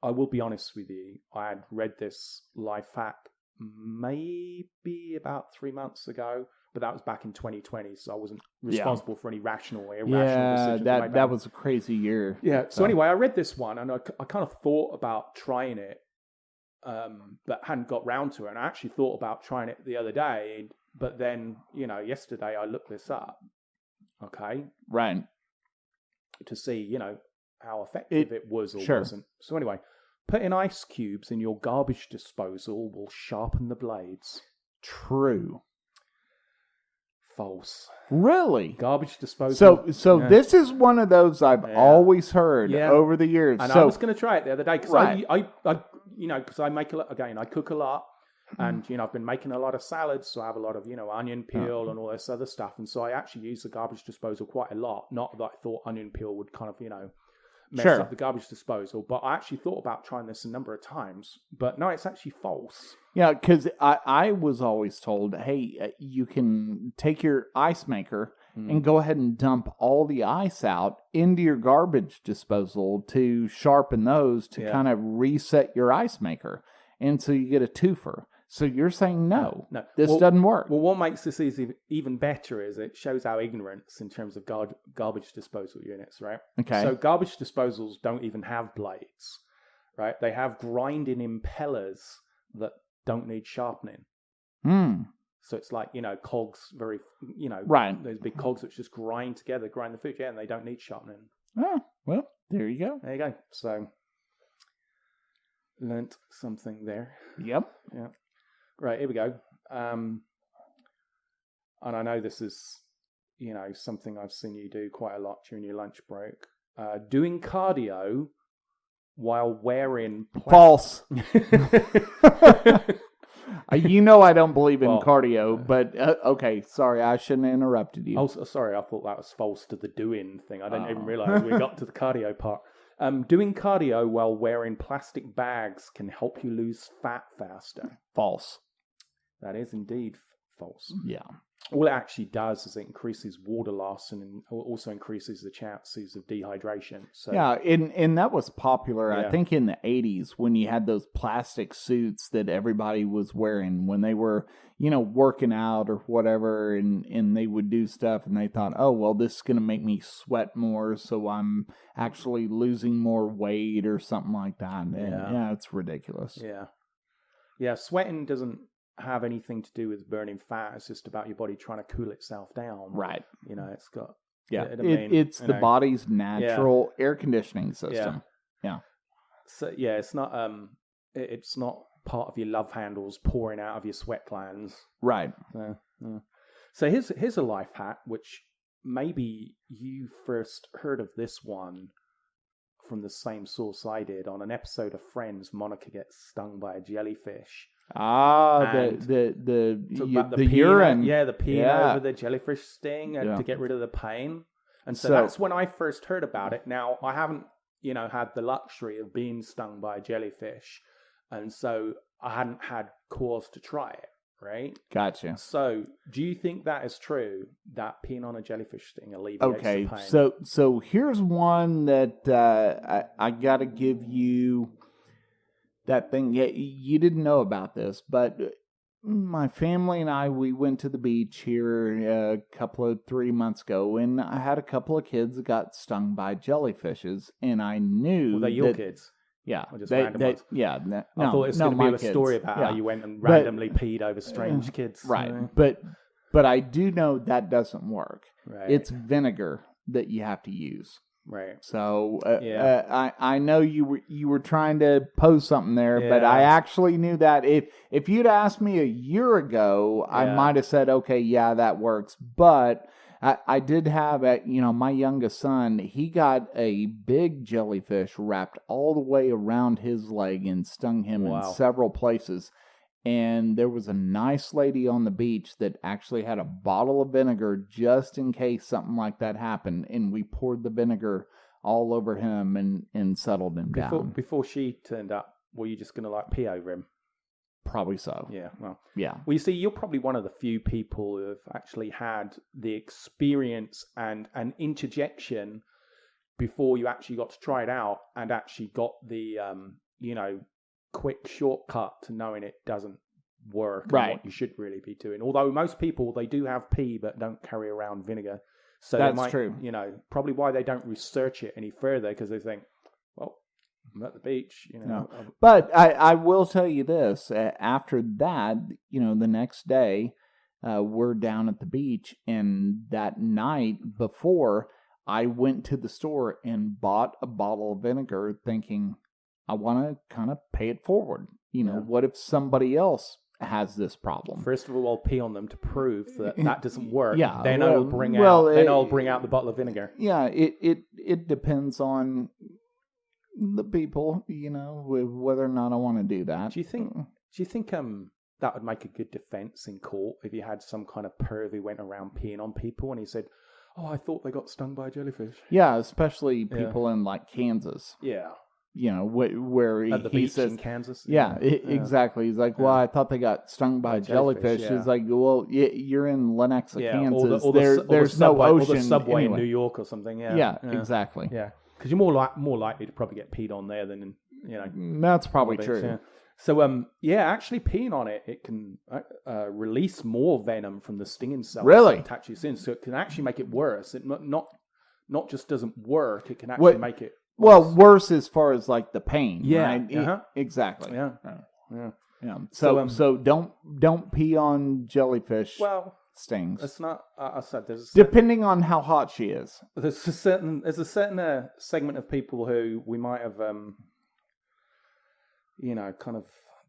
I will be honest with you. I had read this life hack maybe about 3 months ago, but that was back in 2020, so I wasn't responsible for any rational or irrational decisions. Yeah, that was a crazy year. Yeah. So anyway, I read this one, and I kind of thought about trying it, but hadn't got round to it. And I actually thought about trying it the other day, but then, yesterday I looked this up. Okay. Right. To see, how effective it was or wasn't. So anyway, putting ice cubes in your garbage disposal will sharpen the blades. True. False. Really? Garbage disposal. So this is one of those I've always heard over the years. And I was going to try it the other day because because I make I cook a lot, and I've been making a lot of salads, so I have a lot of onion peel and all this other stuff, and so I actually use the garbage disposal quite a lot. Not that I thought onion peel would kind of mess up the garbage disposal, but I actually thought about trying this a number of times. But no, it's actually false. Yeah, because I was always told, hey, you can take your ice maker and go ahead and dump all the ice out into your garbage disposal to sharpen those to kind of reset your ice maker. And so you get a twofer. So you're saying no, this doesn't work. Well, what makes this even better is it shows our ignorance in terms of garbage disposal units, right? Okay. So garbage disposals don't even have blades, right? They have grinding impellers that don't need sharpening. So it's like, cogs, very, right. Those big cogs that just grind together, grind the food, and they don't need sharpening. Oh, well, there you go. There you go. So, learnt something there. Yep. Yeah. Right, here we go. And I know this is, something I've seen you do quite a lot during your lunch break. Doing cardio while wearing... False. I don't believe in cardio, but okay, sorry, I shouldn't have interrupted you. Oh, sorry, I thought that was false to the doing thing. I didn't even realize we got to the cardio part. Doing cardio while wearing plastic bags can help you lose fat faster. False. That is indeed false. Yeah. all it actually does is it increases water loss and also increases the chances of dehydration. So yeah, and that was popular, Yeah. I think, in the 80s when you had those plastic suits that everybody was wearing when they were, working out or whatever, and they would do stuff and they thought, oh, well, this is going to make me sweat more, so I'm actually losing more weight or something like that. And yeah, it's ridiculous. Yeah, sweating doesn't have anything to do with burning fat. It's just about your body trying to cool itself down. Right. It's got... Yeah, it's the body's natural air conditioning system. Yeah. So it's not part of your love handles pouring out of your sweat glands. Right. So here's a life hack, which maybe you first heard of this one from the same source I did on an episode of Friends. Monica gets stung by a jellyfish. The urine. The peeing over the jellyfish sting to get rid of the pain. And so that's when I first heard about it. Now, I haven't, had the luxury of being stung by a jellyfish. And so I hadn't had cause to try it, right? Gotcha. So do you think that is true, that peeing on a jellyfish sting alleviates the pain? So here's one that I got to give you that thing. Yeah, you didn't know about this, but my family and we went to the beach here a couple of 3 months ago, and I had a couple of kids that got stung by jellyfishes, and I knew Were they your kids? Yeah. Or just random ones? Yeah. I thought it was going to be a story about how you went and randomly peed over strange kids. Right. But I do know that doesn't work. Right. It's vinegar that you have to use. Right. So I know you were trying to pose something there, but I actually knew that if you'd asked me a year ago, I might have said, okay, yeah, that works. But I did have my youngest son, he got a big jellyfish wrapped all the way around his leg and stung him in several places. And there was a nice lady on the beach that actually had a bottle of vinegar just in case something like that happened. And we poured the vinegar all over him and settled him down. Before she turned up, were you just going to pee over him? Probably so. Yeah. Well, you see, you're probably one of the few people who have actually had the experience and an interjection before you actually got to try it out and actually got the, quick shortcut to knowing it doesn't work and what you should really be doing. Although most people, they do have pee but don't carry around vinegar. So that's true. Probably why they don't research it any further, because they think, well, I'm at the beach, No. But I will tell you this, after that, the next day, we're down at the beach, and that night before, I went to the store and bought a bottle of vinegar thinking, I want to kind of pay it forward. What if somebody else has this problem? First of all, I'll pee on them to prove that doesn't work. Yeah. Then I'll bring out the bottle of vinegar. Yeah, it depends on the people, whether or not I want to do that. Do you think that would make a good defense in court if you had some kind of perv who went around peeing on people and he said, "Oh, I thought they got stung by a jellyfish." Yeah, especially people in Kansas. Yeah. Where at the he beach says, in Kansas. Exactly. He's like, well, I thought they got stung by a jellyfish. He's like, well, you're in Lenexa, Kansas. There's no ocean. Or the subway anyway. in New York or something. Yeah, exactly. Yeah, because you're more likely to probably get peed on there than That's probably true. Yeah. So actually peeing on it can release more venom from the stinging cells. Really? That attach your skin, so it can actually make it worse. It not just doesn't work. It can actually make it. Well, worse as far as the pain. Yeah. Right? Exactly. Yeah. So don't pee on jellyfish stings. It's not. I said depending on how hot she is. There's a certain segment of people who we might have kind of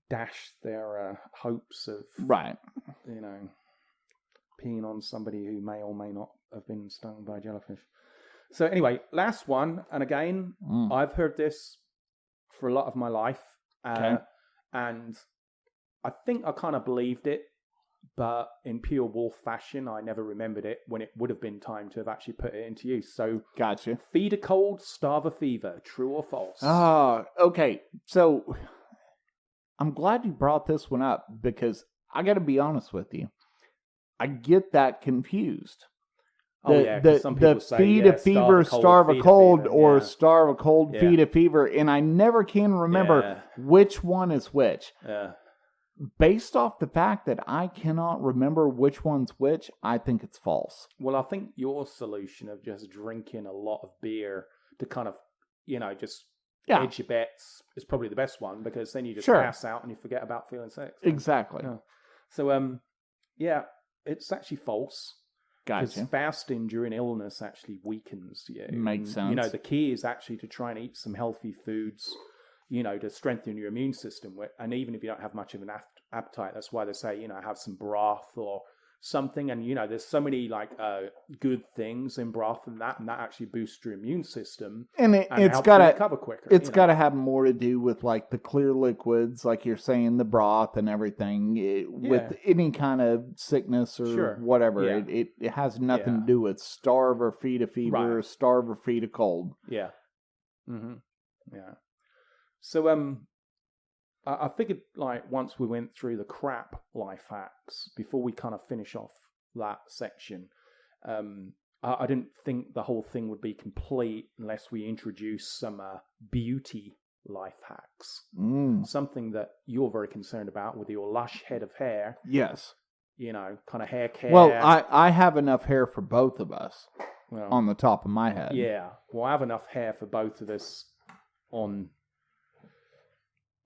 dashed their hopes of peeing on somebody who may or may not have been stung by a jellyfish. So anyway, last one, and again, I've heard this for a lot of my life, and I think I kind of believed it, but in pure wolf fashion, I never remembered it when it would have been time to have actually put it into use. So, gotcha. Feed a cold, starve a fever. True or false? Okay. So, I'm glad you brought this one up because I got to be honest with you. I get that confused. Some people say, feed a fever, starve a cold, or starve a cold, feed a fever. And I never can remember which one is which. Yeah. Based off the fact that I cannot remember which one's which, I think it's false. Well, I think your solution of just drinking a lot of beer to kind of, just edge your bets is probably the best one, because then you just pass out and you forget about feeling sick. So. Exactly. Yeah. So, it's actually false. Gotcha. Because fasting during illness actually weakens you. Makes sense. The key is actually to try and eat some healthy foods, to strengthen your immune system. And even if you don't have much of an appetite, that's why they say, have some broth or something. And, there's so many good things in broth and that actually boosts your immune system. And it's got to recover quicker. It's got to have more to do with the clear liquids, like you're saying, the broth and everything. With any kind of sickness or whatever, it has nothing to do with starve or feed a fever, or starve or feed a cold. Yeah. Mm-hmm. Yeah. So, I figured once we went through the crap life hacks, before we kind of finish off that section, I didn't think the whole thing would be complete unless we introduce some beauty life hacks. Something that you're very concerned about with your lush head of hair. Yes. Kind of hair care. Well, I have enough hair for both of us on the top of my head. Yeah. Well, I have enough hair for both of us on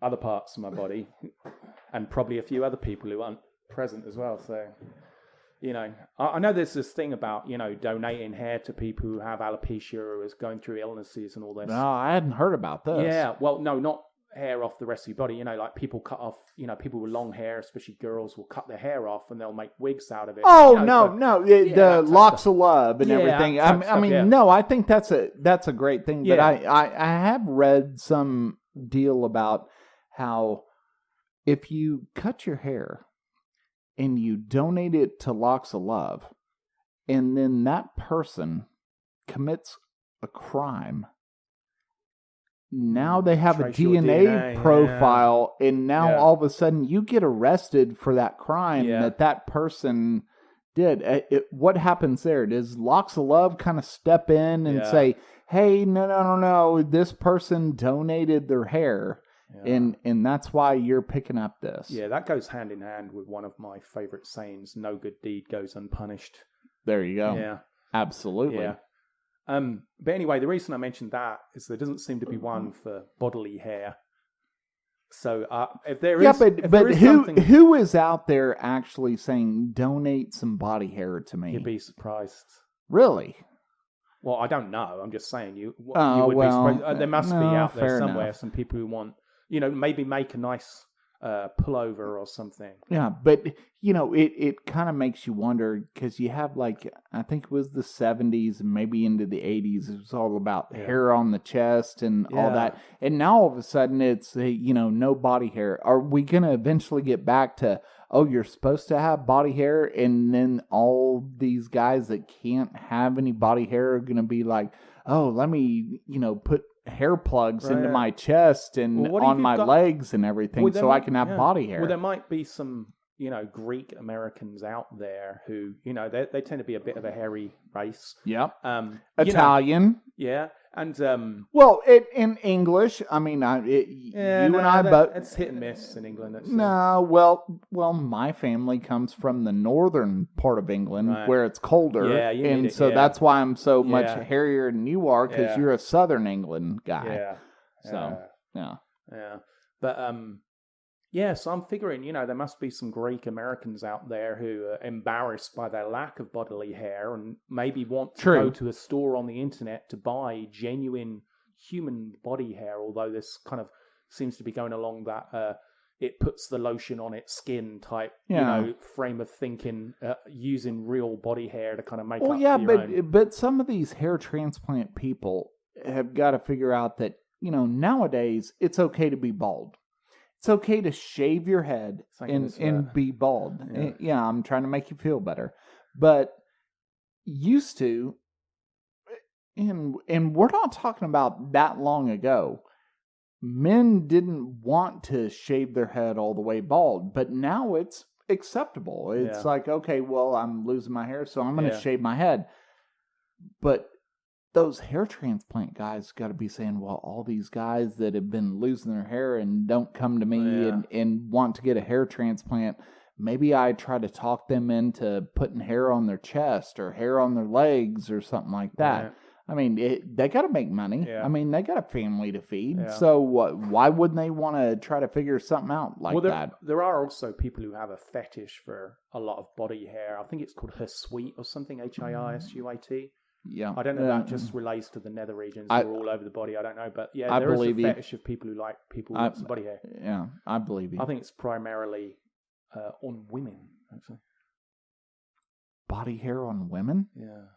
other parts of my body, and probably a few other people who aren't present as well. So, I know there's this thing about, donating hair to people who have alopecia or is going through illnesses and all this. No, I hadn't heard about this. Yeah, well, no, not hair off the rest of your body. People cut off, people with long hair, especially girls, will cut their hair off and they'll make wigs out of it. Oh, the locks of love and everything. No, I think that's a great thing. But I have read some deal about how if you cut your hair and you donate it to Locks of Love, and then that person commits a crime, now they have a DNA profile, and now all of a sudden you get arrested for that crime that person did. What happens there? Does Locks of Love kind of step in and say, hey, no, this person donated their hair? Yeah. And that's why you're picking up this. Yeah, that goes hand in hand with one of my favorite sayings, no good deed goes unpunished. There you go. Yeah. Absolutely. Yeah. But anyway, the reason I mentioned that is there doesn't seem to be one for bodily hair. So if there is... who is out there actually saying, donate some body hair to me? You'd be surprised. Really? Well, I don't know. I'm just saying you would be surprised. There must be out there somewhere some people who want... maybe make a nice pullover or something. Yeah, but, it kind of makes you wonder, because you have, I think it was the 70s and maybe into the 80s, it was all about hair on the chest and all that. And now all of a sudden it's, no body hair. Are we going to eventually get back to, you're supposed to have body hair, and then all these guys that can't have any body hair are going to be like, let me, put hair plugs into my chest and on my legs and everything, so I can have body hair. Well, there might be some, Greek Americans out there who, they tend to be a bit of a hairy race. Yeah. Italian. Yeah. And in English, you and I, but it's hit and miss in England. My family comes from the northern part of England where it's colder, and so that's why I'm so much hairier than you are, because you're a Southern England guy. Yeah. So but so I'm figuring, there must be some Greek Americans out there who are embarrassed by their lack of bodily hair and maybe want to go to a store on the internet to buy genuine human body hair, although this kind of seems to be going along that it puts the lotion on its skin type, frame of thinking, using real body hair to kind of make up your own. But some of these hair transplant people have got to figure out that, nowadays it's okay to be bald. It's okay to shave your head and be bald. Yeah, I'm trying to make you feel better. But used to, and we're not talking about that long ago, men didn't want to shave their head all the way bald. But now it's acceptable. It's like, okay, well, I'm losing my hair, so I'm going to shave my head. But those hair transplant guys got to be saying, well, all these guys that have been losing their hair and don't come to me and want to get a hair transplant, maybe I try to talk them into putting hair on their chest or hair on their legs or something like that. Right. I mean, they got to make money. Yeah. I mean, they got a family to feed. Yeah. So why wouldn't they want to try to figure something out like that? There are also people who have a fetish for a lot of body hair. I think it's called Hirsuit or something, Hisuat. Yeah. I don't know if that just relates to the nether regions or all over the body. I don't know. But yeah, there is a fetish of people who like people with body hair. Yeah, I believe you. I think it's primarily on women, actually. Body hair on women? Yeah.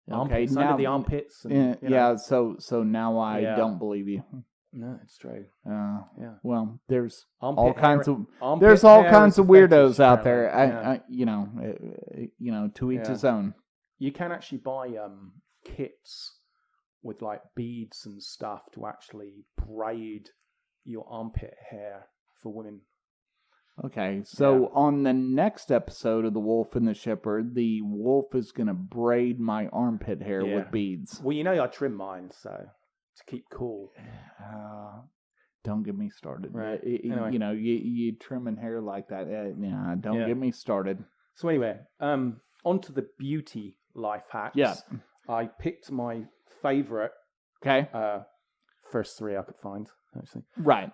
Okay, now, under the armpits. And, so now I don't believe you. No, it's true. Well, there's all kinds of weirdos out there. To each his own. You can actually buy kits with like beads and stuff to actually braid your armpit hair for women. Okay, so on the next episode of The Wolf and the Shepherd, the wolf is going to braid my armpit hair with beads. Well, I trim mine, so to keep cool. Don't get me started. Right. Anyway. You trimming hair like that. Don't get me started. So anyway, on to the beauty life hacks. Yeah. I picked my favorite. Okay. First three I could find, actually. Right.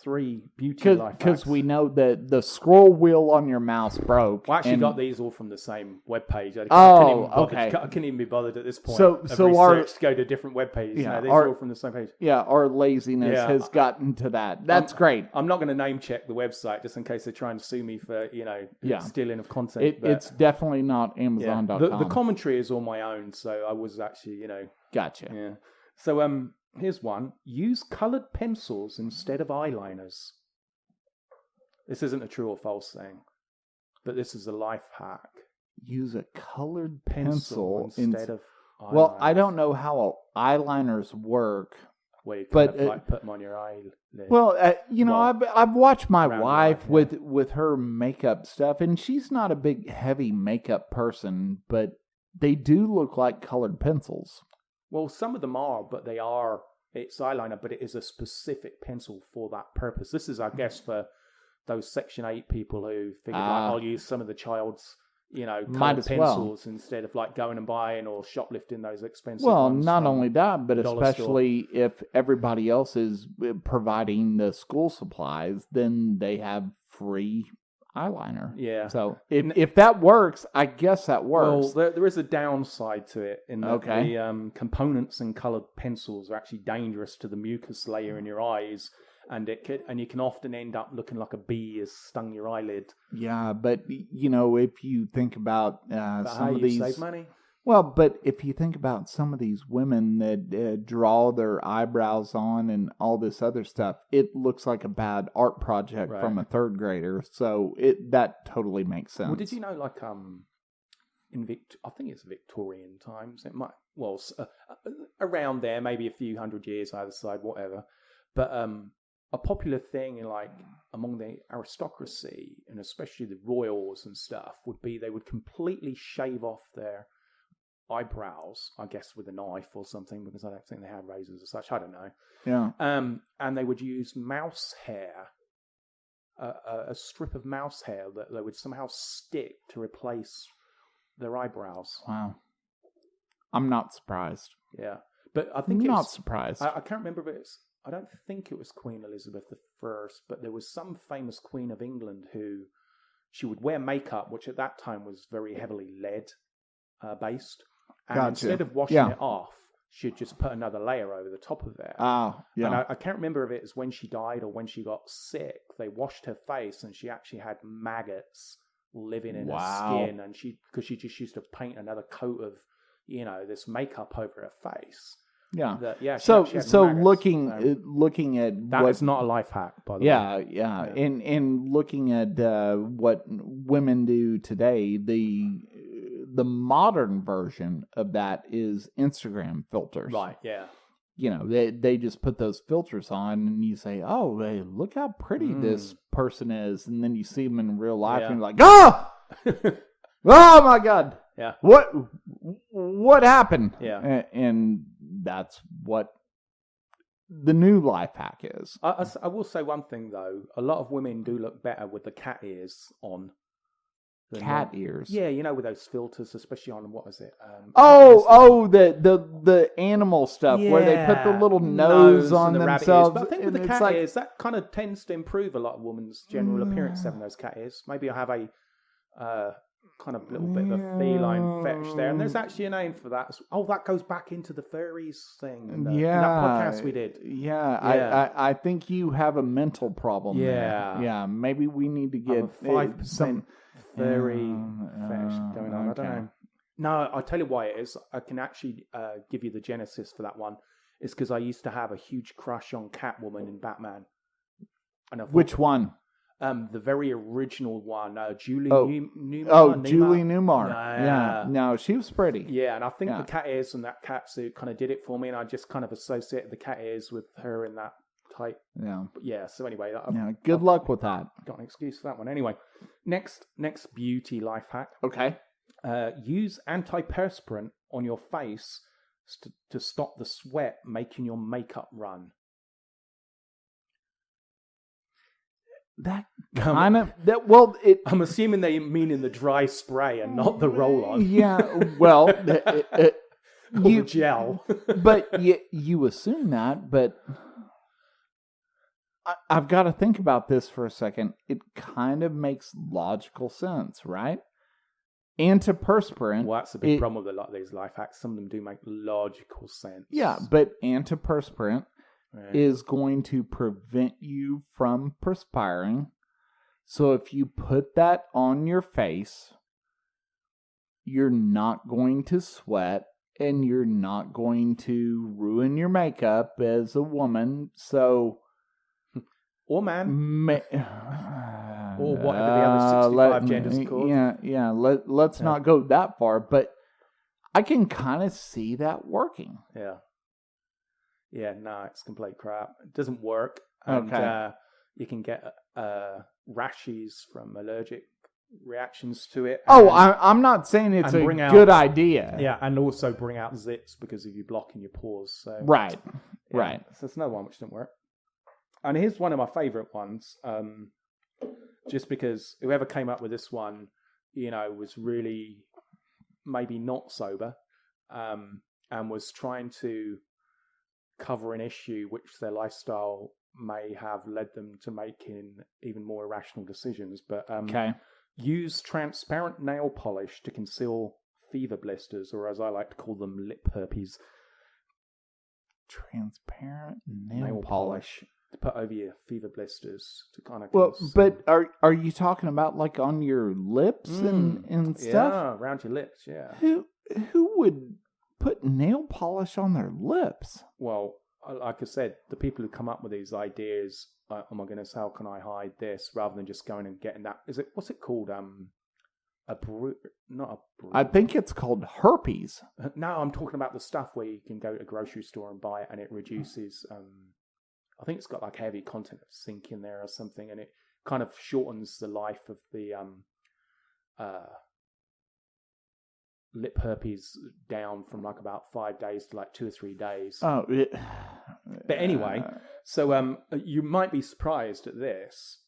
3 beauty life hacks. Because we know that the scroll wheel on your mouse broke. Well, I actually got these all from the same webpage. Okay. I couldn't even be bothered at this point. So our go to different webpages. Yeah, these are all from the same page. Yeah, our laziness has gotten to that. That's great. I'm not going to name check the website just in case they're trying to sue me for stealing of content. It's definitely not Amazon.com. The commentary is all my own, so I was actually Gotcha. Yeah. So here's one. Use colored pencils instead of eyeliners. This isn't a true or false thing, but this is a life hack. Use a colored pencil instead of eyeliners. Well, I don't know how eyeliners work. Where you kind of put them on your eyelid. Well, I've watched my wife with her makeup stuff, and she's not a big, heavy makeup person, but they do look like colored pencils. Well, some of them are, but it's eyeliner, but it is a specific pencil for that purpose. This is, I guess, for those Section 8 people who figured, I'll use some of the child's, colored pencils instead of going and buying or shoplifting those expensive ones. Well, not only that, but especially if everybody else is providing the school supplies, then they have free eyeliner. Yeah. So if that works, I guess that works. Well, there is a downside to it in that the components in colored pencils are actually dangerous to the mucus layer in your eyes, and you can often end up looking like a bee has stung your eyelid. Yeah, but if you think about some of these, save money. Well, but if you think about some of these women that draw their eyebrows on and all this other stuff, it looks like a bad art project from a third grader. So that totally makes sense. Well, did you know, I think it's Victorian times. It might, around there, maybe a few hundred years either side, whatever. But a popular thing among the aristocracy, and especially the royals and stuff, would be they would completely shave off their eyebrows, I guess, with a knife or something, because I don't think they had razors or such. I don't know. Yeah. And they would use mouse hair, a strip of mouse hair that they would somehow stick to replace their eyebrows. Wow. I'm not surprised. Yeah, but I think not surprised. I can't remember if I don't think it was Queen Elizabeth I, but there was some famous Queen of England who she would wear makeup, which at that time was very heavily lead based. And instead of washing it off, she'd just put another layer over the top of it. Oh, yeah. And I can't remember if it was when she died or when she got sick. They washed her face, and she actually had maggots living in her skin. And because she just used to paint another coat of, this makeup over her face. Yeah. So looking at that is not a life hack, by the way. Yeah. In looking at what women do today, the modern version of that is Instagram filters. Right, yeah. they just put those filters on, and you say, "Oh, hey, look how pretty this person is," and then you see them in real life, and you're like, "Oh, oh my God, yeah, what happened?" Yeah, and that's what the new life hack is. I will say one thing though: a lot of women do look better with the cat ears on. Cat ears. Yeah, with those filters, especially on what was it? The animal stuff where they put the little nose on themselves. But I think with the cat ears, that kind of tends to improve a lot of women's general appearance having those cat ears. Maybe I have a kind of little bit of a feline fetish there, and there's actually a name for that. Oh, that goes back into the furries thing. In that podcast we did. Yeah. I think you have a mental problem. Yeah. Maybe we need to get 5%. Furry fetish going on. Okay. I don't know. No, I'll tell you why it is. I can actually give you the genesis for that one. It's because I used to have a huge crush on Catwoman in Batman. And which one? The very original one, Julie Newmar. Oh, Julie Newmar. Yeah. No, she was pretty. Yeah, and I think the cat ears and that cat suit kind of did it for me, and I just kind of associated the cat ears with her in that type. Yeah. But yeah, so anyway. Good luck with that. Got an excuse for that one. Anyway, next beauty life hack. Okay. Use antiperspirant on your face to stop the sweat making your makeup run. That kind of it. I'm assuming they mean in the dry spray and not the roll-on. Yeah, well, the gel. But you assume that, but I've got to think about this for a second. It kind of makes logical sense, right? Antiperspirant. Well, that's a big problem with a lot of these life hacks. Some of them do make logical sense. Yeah, but antiperspirant is going to prevent you from perspiring. So if you put that on your face, you're not going to sweat and you're not going to ruin your makeup as a woman. So, or man, or whatever the other 65 genders are called. Yeah. Let's not go that far, but I can kind of see that working. Yeah, no, it's complete crap. It doesn't work. And, you can get rashes from allergic reactions to it. I'm not saying it's a good idea. Yeah, and also bring out zits because of you blocking your pores. So right. So it's another one which didn't work. And here's one of my favorite ones. Just because whoever came up with this one, was really maybe not sober, and was trying to cover an issue which their lifestyle may have led them to making even more irrational decisions. But use transparent nail polish to conceal fever blisters, or as I like to call them, lip herpes. Transparent nail polish to put over your fever blisters to kind of. Well, but are you talking about like on your lips and stuff? Yeah, around your lips. Yeah. Who would put nail polish on their lips? Well, like I said, the people who come up with these ideas, oh my goodness, how can I hide this? Rather than just going and getting that. What's it called? I think it's called herpes. No, I'm talking about the stuff where you can go to a grocery store and buy it, and it reduces. I think it's got like heavy content of zinc in there or something, and it kind of shortens the life of the lip herpes down from like about 5 days to like 2 or 3 days. But anyway, so you might be surprised at this,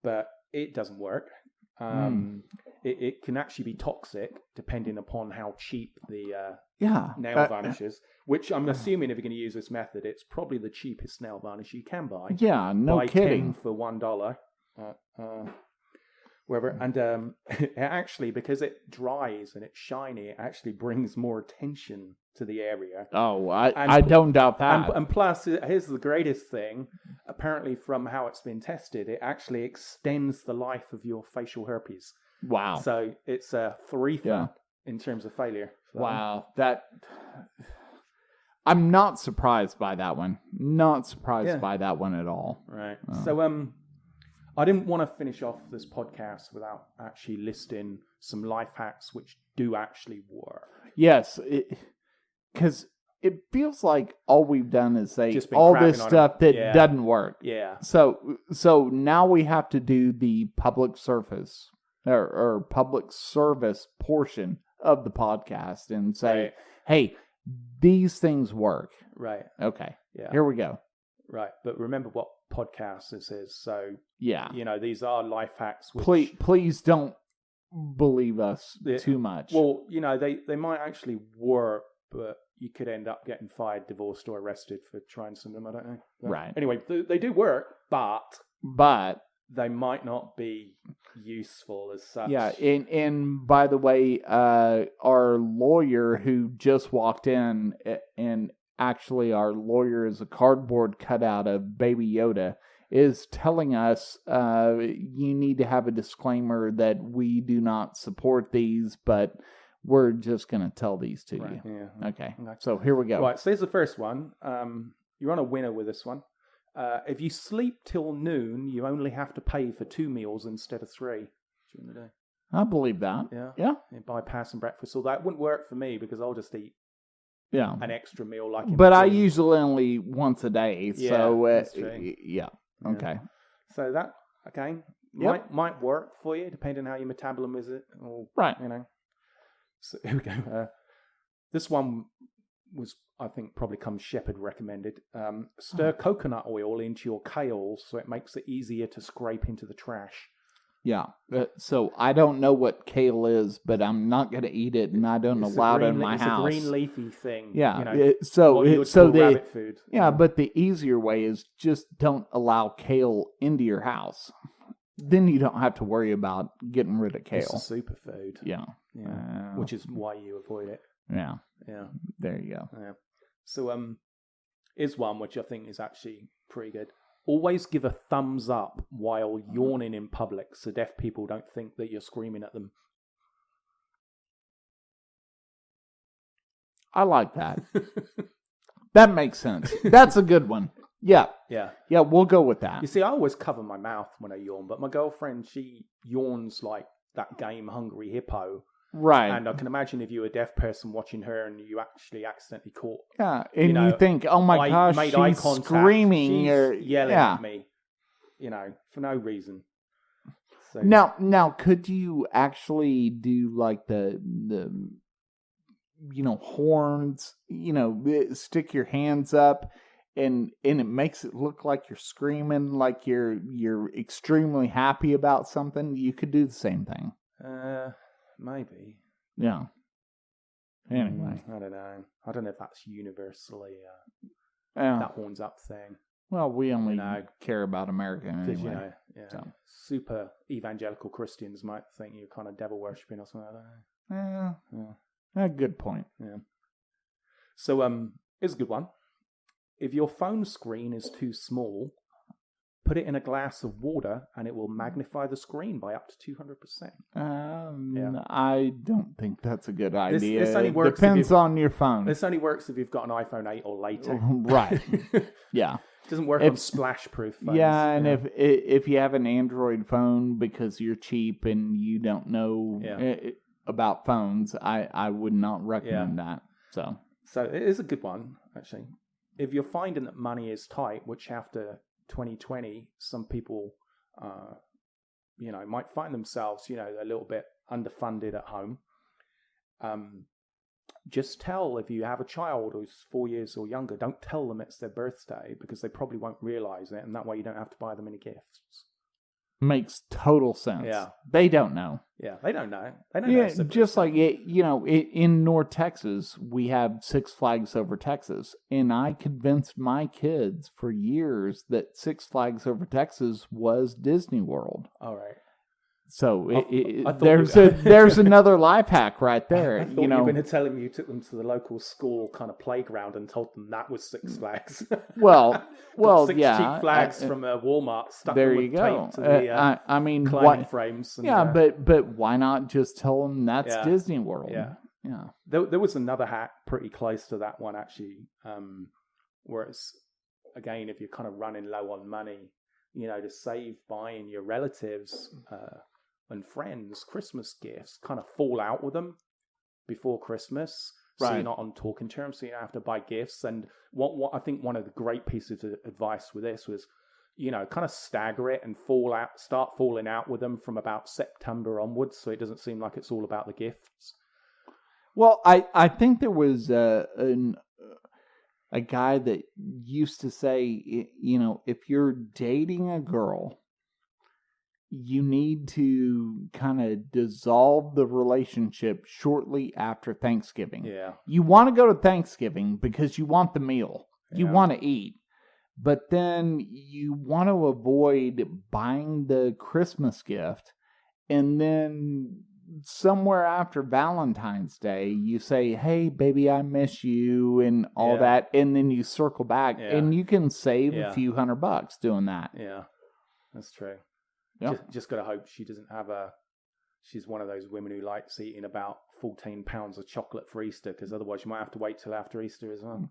but it doesn't work. It can actually be toxic depending upon how cheap the nail varnish is, which I'm assuming if you're going to use this method, it's probably the cheapest nail varnish you can buy. Yeah, no buy kidding. 10 for $1. Wherever, and it actually, because it dries and it's shiny, it actually brings more attention to the area. Oh, I don't doubt that. And plus, here's the greatest thing. Apparently, from how it's been tested, it actually extends the life of your facial herpes. Wow. So it's a 3-fer in terms of failure. Wow. I'm not surprised by that one. Not surprised by that one at all. Right. So, I didn't want to finish off this podcast without actually listing some life hacks which do actually work. Yes, because it feels like all we've done is say Just been all crapping this on stuff them. that doesn't work. Yeah. So now we have to do the public service or public service portion of the podcast and say, Right. hey, these things work. Right. Okay. Yeah. Here we go. Right. But remember what podcast this is. So, Yeah. these are life hacks. Which, Please don't believe us too much. Well, they might actually work, but you could end up getting fired, divorced, or arrested for trying some of them. I don't know. But right. Anyway, they do work, but they might not be useful as such. Yeah, and by the way, our lawyer who just walked in, and actually our lawyer is a cardboard cutout of Baby Yoda, is telling us you need to have a disclaimer that we do not support these, but we're just going to tell these to you. Yeah. Okay, so here we go. Right, so here's the first one. You're on a winner with this one. If you sleep till noon, you only have to pay for 2 meals instead of 3 during the day. I believe that. Yeah. Bypassing breakfast. So that wouldn't work for me because I'll just eat an extra meal. But I usually only once a day. Yeah, so, that's true. Yeah. Okay. So that, again, might work for you depending on how your metabolism is it. Or, right. So here we go. This one was, I think, probably comes Shepherd recommended. Stir coconut oil into your kale so it makes it easier to scrape into the trash. Yeah. So I don't know what kale is, but I'm not going to eat it, and I don't allow it in my house. It's a green leafy thing. Yeah. Rabbit food. Yeah, but the easier way is just don't allow kale into your house. Then you don't have to worry about getting rid of kale. It's a superfood. Yeah. Which is why you avoid it. Yeah. Yeah. There you go. Yeah. So is one which I think is actually pretty good. Always give a thumbs up while yawning in public so deaf people don't think that you're screaming at them. I like that. That makes sense. That's a good one. Yeah. Yeah. Yeah, we'll go with that. You see, I always cover my mouth when I yawn, but my girlfriend, she yawns like that game Hungry Hippo. Right. And I can imagine if you were a deaf person watching her and you actually accidentally caught... Yeah, and you think, oh my gosh, made she's eye contact, screaming. She's yelling at me, for no reason. So, now, could you actually do like the horns, stick your hands up and it makes it look like you're screaming, like you're extremely happy about something? You could do the same thing. Maybe. Yeah. Anyway. I don't know. I don't know if that's universally that horns up thing. Well, we only care about America anyway. Super evangelical Christians might think you're kind of devil worshipping or something like that. A good point. Yeah. So, here's a good one. If your phone screen is too small, put it in a glass of water and it will magnify the screen by up to 200%. I don't think that's a good idea. This only works Depends on your phone. This only works if you've got an iPhone 8 or later. Right. Yeah. It doesn't work on splash-proof phones. Yeah, and if you have an Android phone because you're cheap and you don't know about phones, I would not recommend that. So it is a good one, actually. If you're finding that money is tight, which after 2020, some people, might find themselves, a little bit underfunded at home. Just tell, if you have a child who's 4 years or younger, don't tell them it's their birthday because they probably won't realize it, and that way you don't have to buy them any gifts. Makes total sense. Yeah. They don't know. Yeah, they don't know. They don't know. Just like, in North Texas, we have Six Flags Over Texas. And I convinced my kids for years that Six Flags Over Texas was Disney World. All right. So there's another life hack right there. I thought you were going to tell them you took them to the local school kind of playground and told them that was Six Flags. Well, six cheap flags from Walmart stuck there them with you go. tape to the I mean, climbing frames. And, but why not just tell them that's Disney World? Yeah. There was another hack pretty close to that one actually, where it's again if you're kind of running low on money, to save buying your relatives. And friends Christmas gifts, kind of fall out with them before Christmas. so you're not on talking terms, so you don't have to buy gifts. And what I think one of the great pieces of advice with this was, kind of stagger it and start falling out with them from about September onwards, so it doesn't seem like it's all about the gifts. Well, I think there was a guy that used to say, if you're dating a girl, you need to kind of dissolve the relationship shortly after Thanksgiving. Yeah. You want to go to Thanksgiving because you want the meal. You want to eat. But then you want to avoid buying the Christmas gift. And then somewhere after Valentine's Day, you say, hey, baby, I miss you and all that. And then you circle back and you can save a few $100 doing that. Yeah, that's true. Yep. Just got to hope she doesn't have she's one of those women who likes eating about 14 pounds of chocolate for Easter, because otherwise you might have to wait till after Easter as well.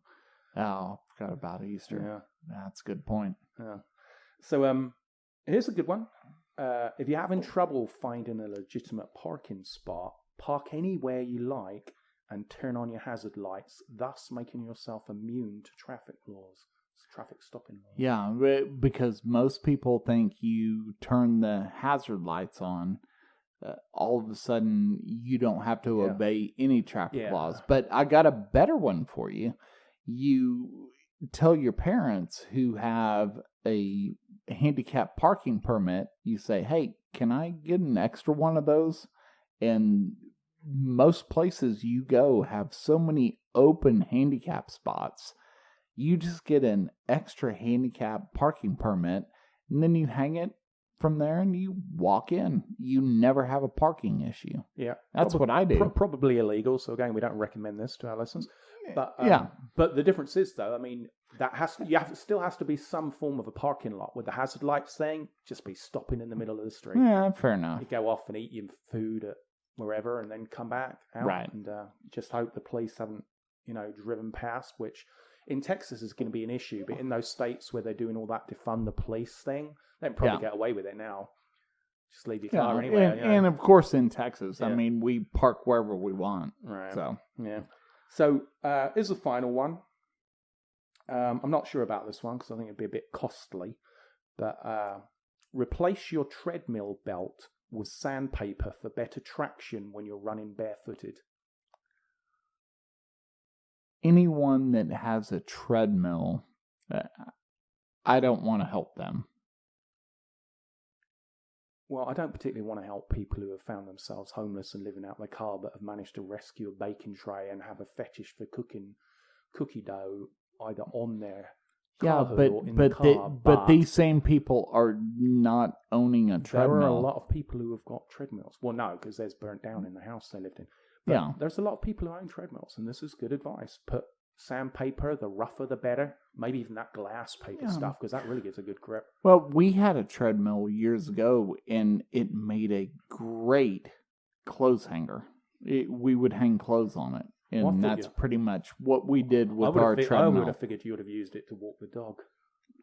Oh, forgot about Easter. Yeah. That's a good point. Yeah. So here's a good one. If you're having trouble finding a legitimate parking spot, park anywhere you like and turn on your hazard lights, thus making yourself immune to traffic stopping laws. Yeah, because most people think you turn the hazard lights on, all of a sudden you don't have to obey any traffic laws. But I got a better one for you. You tell your parents who have a handicap parking permit, you say, hey, can I get an extra one of those? And most places you go have so many open handicap spots. You just get an extra handicap parking permit, and then you hang it from there and you walk in. You never have a parking issue. Yeah. That's what I do. Probably illegal, so again, we don't recommend this to our listeners. But but the difference is, though, I mean, still has to be some form of a parking lot with the hazard lights saying, just be stopping in the middle of the street. Yeah, fair enough. You go off and eat your food at wherever and then come back out. Right. And just hope the police haven't, driven past, which in Texas is going to be an issue, but in those states where they're doing all that defund the police thing, they can probably get away with it now. Just leave your car anywhere. And of course in Texas, I mean, we park wherever we want. Right. So, yeah. So, here's the final one. I'm not sure about this one because I think it'd be a bit costly, but replace your treadmill belt with sandpaper for better traction when you're running barefooted. Anyone that has a treadmill, I don't want to help them. Well, I don't particularly want to help people who have found themselves homeless and living out their car, but have managed to rescue a baking tray and have a fetish for cooking cookie dough either on their car hood or in the car. But these same people are not owning a treadmill. There are a lot of people who have got treadmills. Well, no, because theirs burnt down in the house they lived in. But there's a lot of people who own treadmills, and this is good advice. Put sandpaper, the rougher the better. Maybe even that glass paper stuff, because that really gives a good grip. Well, we had a treadmill years ago, and it made a great clothes hanger. We would hang clothes on it, and that's pretty much what we did with our treadmill. I would have figured you would have used it to walk the dog.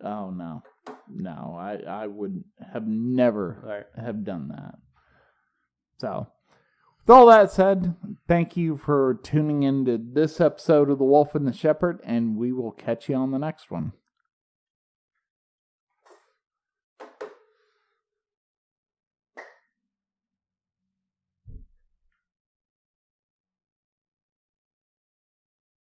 Oh, no. No, I would have never have done that. So, with all that said, thank you for tuning into this episode of The Wolf and the Shepherd, and we will catch you on the next one.